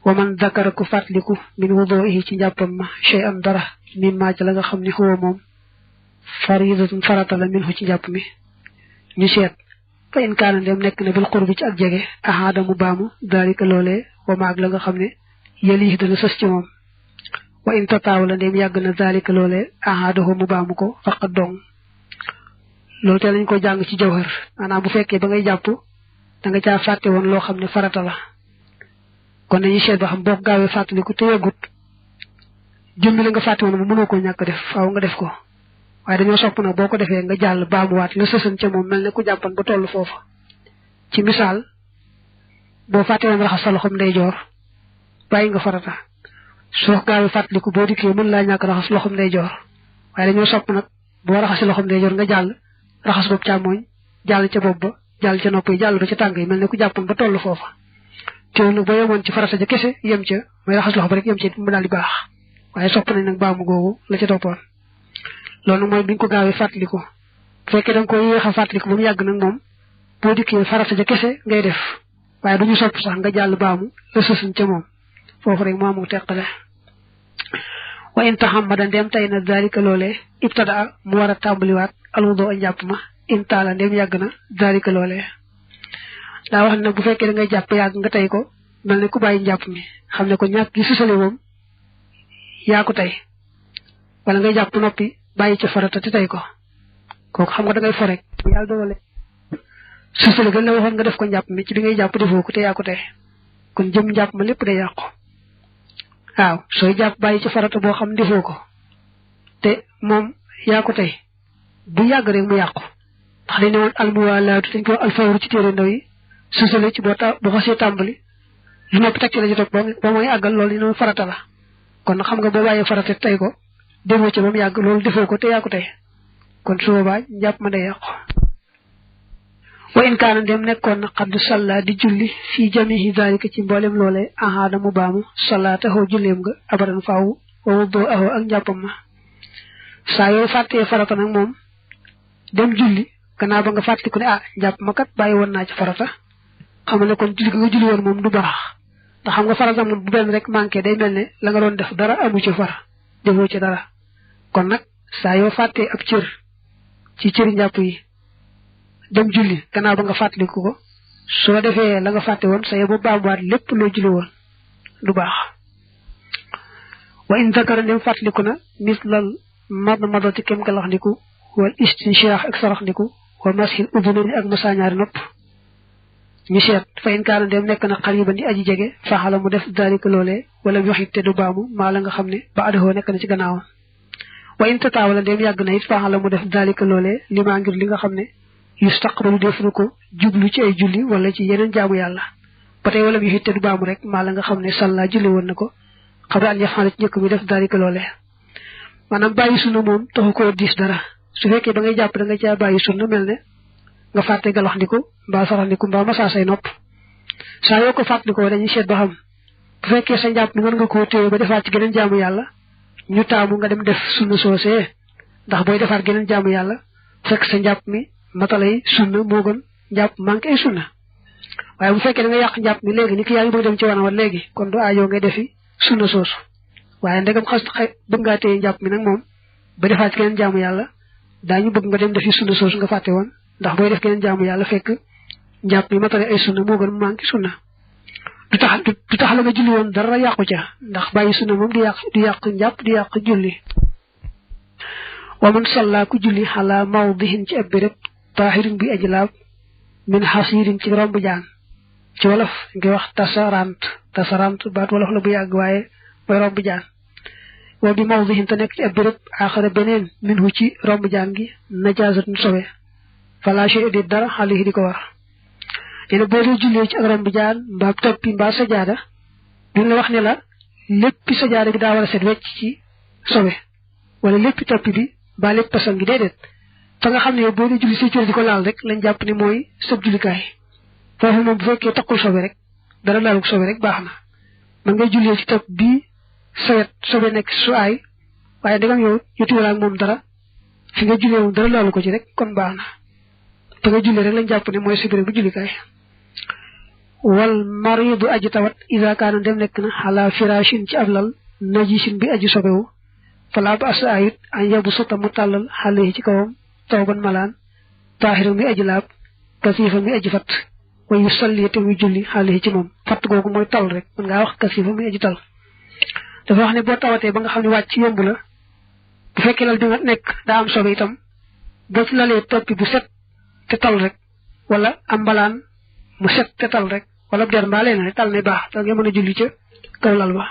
wa man dakara ku fàttaliku min wudoohi ci njàppam ma shay an dara mi maaj la nga xam ne xuwa moom faridatun farata la minhu ci njàpp mi ñu seet fa in kaana ndem nekk na bil qurbi ci ak jege ahaada mu baamu daalika loolee wa maag la nga xam ne yëlii dana sës ci moom wa in tataaw la ndem yàgg na daalika loolee ahaadahu mu baamu ko faqat dong loolu te lañ ko jàng ci jawhar maanaam bu fekkee ba ngay jàpp da nga caa fàtte woon loo xam ne farata la kon dañuy seet ba xam boo ko gaawee fàttaliku te yeggut jëmmi la nga fàtte woon mu mënoo koo ñàkk def faaw nga def ko waaye dañoo sopp nag boo ko defee nga jàll baamuwaat la sësan ca moom mel ne ku jàppan ba toll foofa ci misaal boo fàtte woon raxas sa loxom ndeyjoor bàyyi nga farata soo gaawee fàttaliku boo dikkee mën laa ñàkk raxas loxom ndeyjoor waaye dañoo sopp nag boo raxasi loxom ndeyjoor nga jàll raxas bopp càmmooñ jàll ca bopp ba jàll ca nopp yi jàll ba ca tànk yi mel ne ku jàppan ba toll foofa teewul nag boo yemoon ci farata ja kese yem ca mooy raxas loxo ba rek yem ca mu daal di baax waaye sopp nañ nag baamu googu la ca toppoon loolu mooy biñ ko gaawee fàttaliku bu fekkee da nga ko yéex a fàttaliku ba mu yàgg nag moom boo dikkee farata ja kese ngay def waaye duñu sopp sax nga jàll baamu la sësuñ ca moom foofu rek moo amu teqale wa in taxamada ndem tay na daalika loolee ibtada mu war a tàmbaliwaat alwudu a njàpp ma in taala ndem yàgg na daalika loolee daa wax ne nag bu fekkee da ngay jàpp yàgg nga tey ko mel ne ku bàyyi njàpp mi xam ne ko ñàkk gi susale moom yaa ko tey wala ngay jàpp noppi bàyyi ca farata te tey ko kooku xam nga da ngay fo rek bu yàlla doole susale gën la waxoon nga def ko njàpp mi ci bi ngay jàpp defoo ko te yaa ko tey kon jëm njàpp ma lépp day yàqu waaw sooy jàpp bàyyi ca farata boo xam defoo ko te moom yaa ko tey bu yàgg rek mu yàqu ndax dañ ne woon almuwaalaatu dañ ko alfawru ci téere ndaw yi susale ci boo xasee tàmbali lu noppi teg ci la ci toog ba mooy àggal loolu noonu farata la kon xam nga boo bàyyee farata tey ko defoo ci ba mu yàgg loolu defoo ko te yaa ko tey kon su boobaa njàpp ma day yàqu wa in kaana ndem nekkoon na xaddu salla di julli fii jamihi zalika ci mboolem loolee ahaada mu baamu salaatahu julleem nga abadan faaw wa wuddoo aho ak njàppam ma saa yoo fàttee farata nag moom dem julli gannaaw ba nga fàttaliku ne njàpp ma kat bàyyi woon naa ci farata xam ne kon julli nga julli woon moom du baax ndax xam nga farata moom bu benn rek manqué day mel ne la nga doon def dara amu ci far defoo ci dara kon nag saa yoo fàttee ab cër ci cëri njàpp yi dem julli gannaaw ba nga fàttaliku ko soo defee la nga fàtte woon sa yow ba baamuwaat lépp loo julli woon du baax wa in zakara ndem fàttaliku na mislal madmadati kem galax ndiku wal istinshaax ak sarax ndiku wa mashil udunani ak masaañaari nopp ñu seet fa in kaana ndem nekk na xariban di aji jege faxala mu def dalika loolee wala mu waxit te du baamu maa la nga xam ne ba adahoo nekk na ci gannaawam wa in tataawala ndem yàgg na it faxala mu def dalika loolee li maa ngir li nga xam ne yustaqbalu def na ko jublu ci ay julli wala ci yeneen jaamu yàlla ba tey wala mu waxit te du baamu rek maa la nga xam ne salla julli woon na ko xam ne an yaxala ci njëkk mi def dalika loolee manam bayyi sunna mom taxu ko dis dara su fekke da ngay japp da nga ci bayyi sunna melne nga fatte galax ndiku ba sarax ndiku ba ma sa say nopp sa yo ko fatte ko dañuy xet ba xam bu fekke sa japp mën nga ko téye ba defaat ci geneen jaamu yalla ñu taamu nga dem def sunna sosé ndax boy defaat geneen jaamu yalla fekk sa japp mi matalay sunna mo gën japp manké ay sunna waye bu fekke da nga yak japp mi légui ni ki yaangi bëgg dem ci wana wa légui kon do aajo ngay defi sunna sosu waye ndegam xass bëgg nga téye japp mi nak mom ba defaat geneen jaamu yalla dañu bëgg nga dem defi sunna sosu nga faté won ndax boy def geneen jaamu yalla fekk japp mi matalay ay sunna mo gën manké sunna du tax la nga julli won dara yaqku ca ndax bayyi sunna mom du yaq japp du yaq julli wa man salla ku julli ala mawdihin ci abirab tahirin bi ajlab min hasirin ci rombu jaan ci wolof ngi wax tasarant baat wolof la bu yag waye moy rombu jaan wa bi mawdihin ta nek ci abirab akhara benen minhu ci rombu jaan gi najazatun sobe fala shay di dara halihi di ko wax ene bo do julle ci rombu jaan mba toppi mba sajada du la wax ne la lepp sajada gi da wara set wecc ci sobe wala lepp toppi bi ba lepp pasam gi dedet fa nga xamne bo do julli ci ciir diko laal rek lañ japp ni moy sab julli kay fofu mom bu fekke takul sobe rek dara laaluk sobe rek baxna man ngay julli ci top bi sawet sobe nek su ay waye dagam yow yutu wala mom dara fi nga julli mom dara laalu ko ci rek kon baxna fa nga julli rek lañ japp ni moy sibere bu julli kay wal maridu ajtawat idha kana dem nek na ala firashin ci ablal najisin bi aju sobewu fala ba asayit an yabu sota mutalal hale ci kawam tawban malan tahiru mi ajlab kasifa mi ajfat wa yusalli tawi julli hale ci mom fat gogu moy tal rek man nga wax kasifa mi ajital dafa wax ne bo tawate ba nga xamni wacc yomb la bu fekke lal di nga nek da am sobe itam bo ci lalé topi bu set te tal rek wala am balan mu set te tal rek wala der mbalé na tal ne baax da nga mëna julli ci kaw lal ba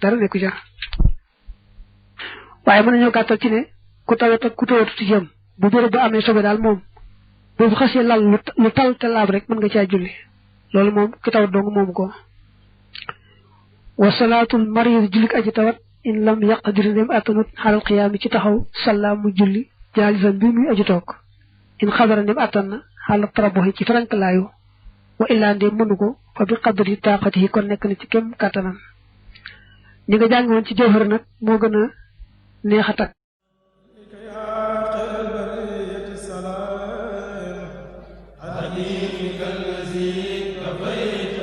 dara neku ja waye mëna ñu gattal ci ne ku tawé tak ku tawatu ci jëm bu bëre ba amé sobe dal mom bu xasse lal lu tal te laab rek mën nga ca julli lolu mom ku taw dong mom ko wa salatul marid julik aji tawat in lam yaqdir lim atanut halal qiyam ci taxaw sallamu julli jalisan bi muy aji tok in xabara nim atanna hal tarabuhi ci frank layu wa illa ndem mënuko fa bi qadri taqatihi kon nek na ci kem katanam ñi nga jang won ci jawhar nak mo gëna neexa tak حبيبك الذي كفيت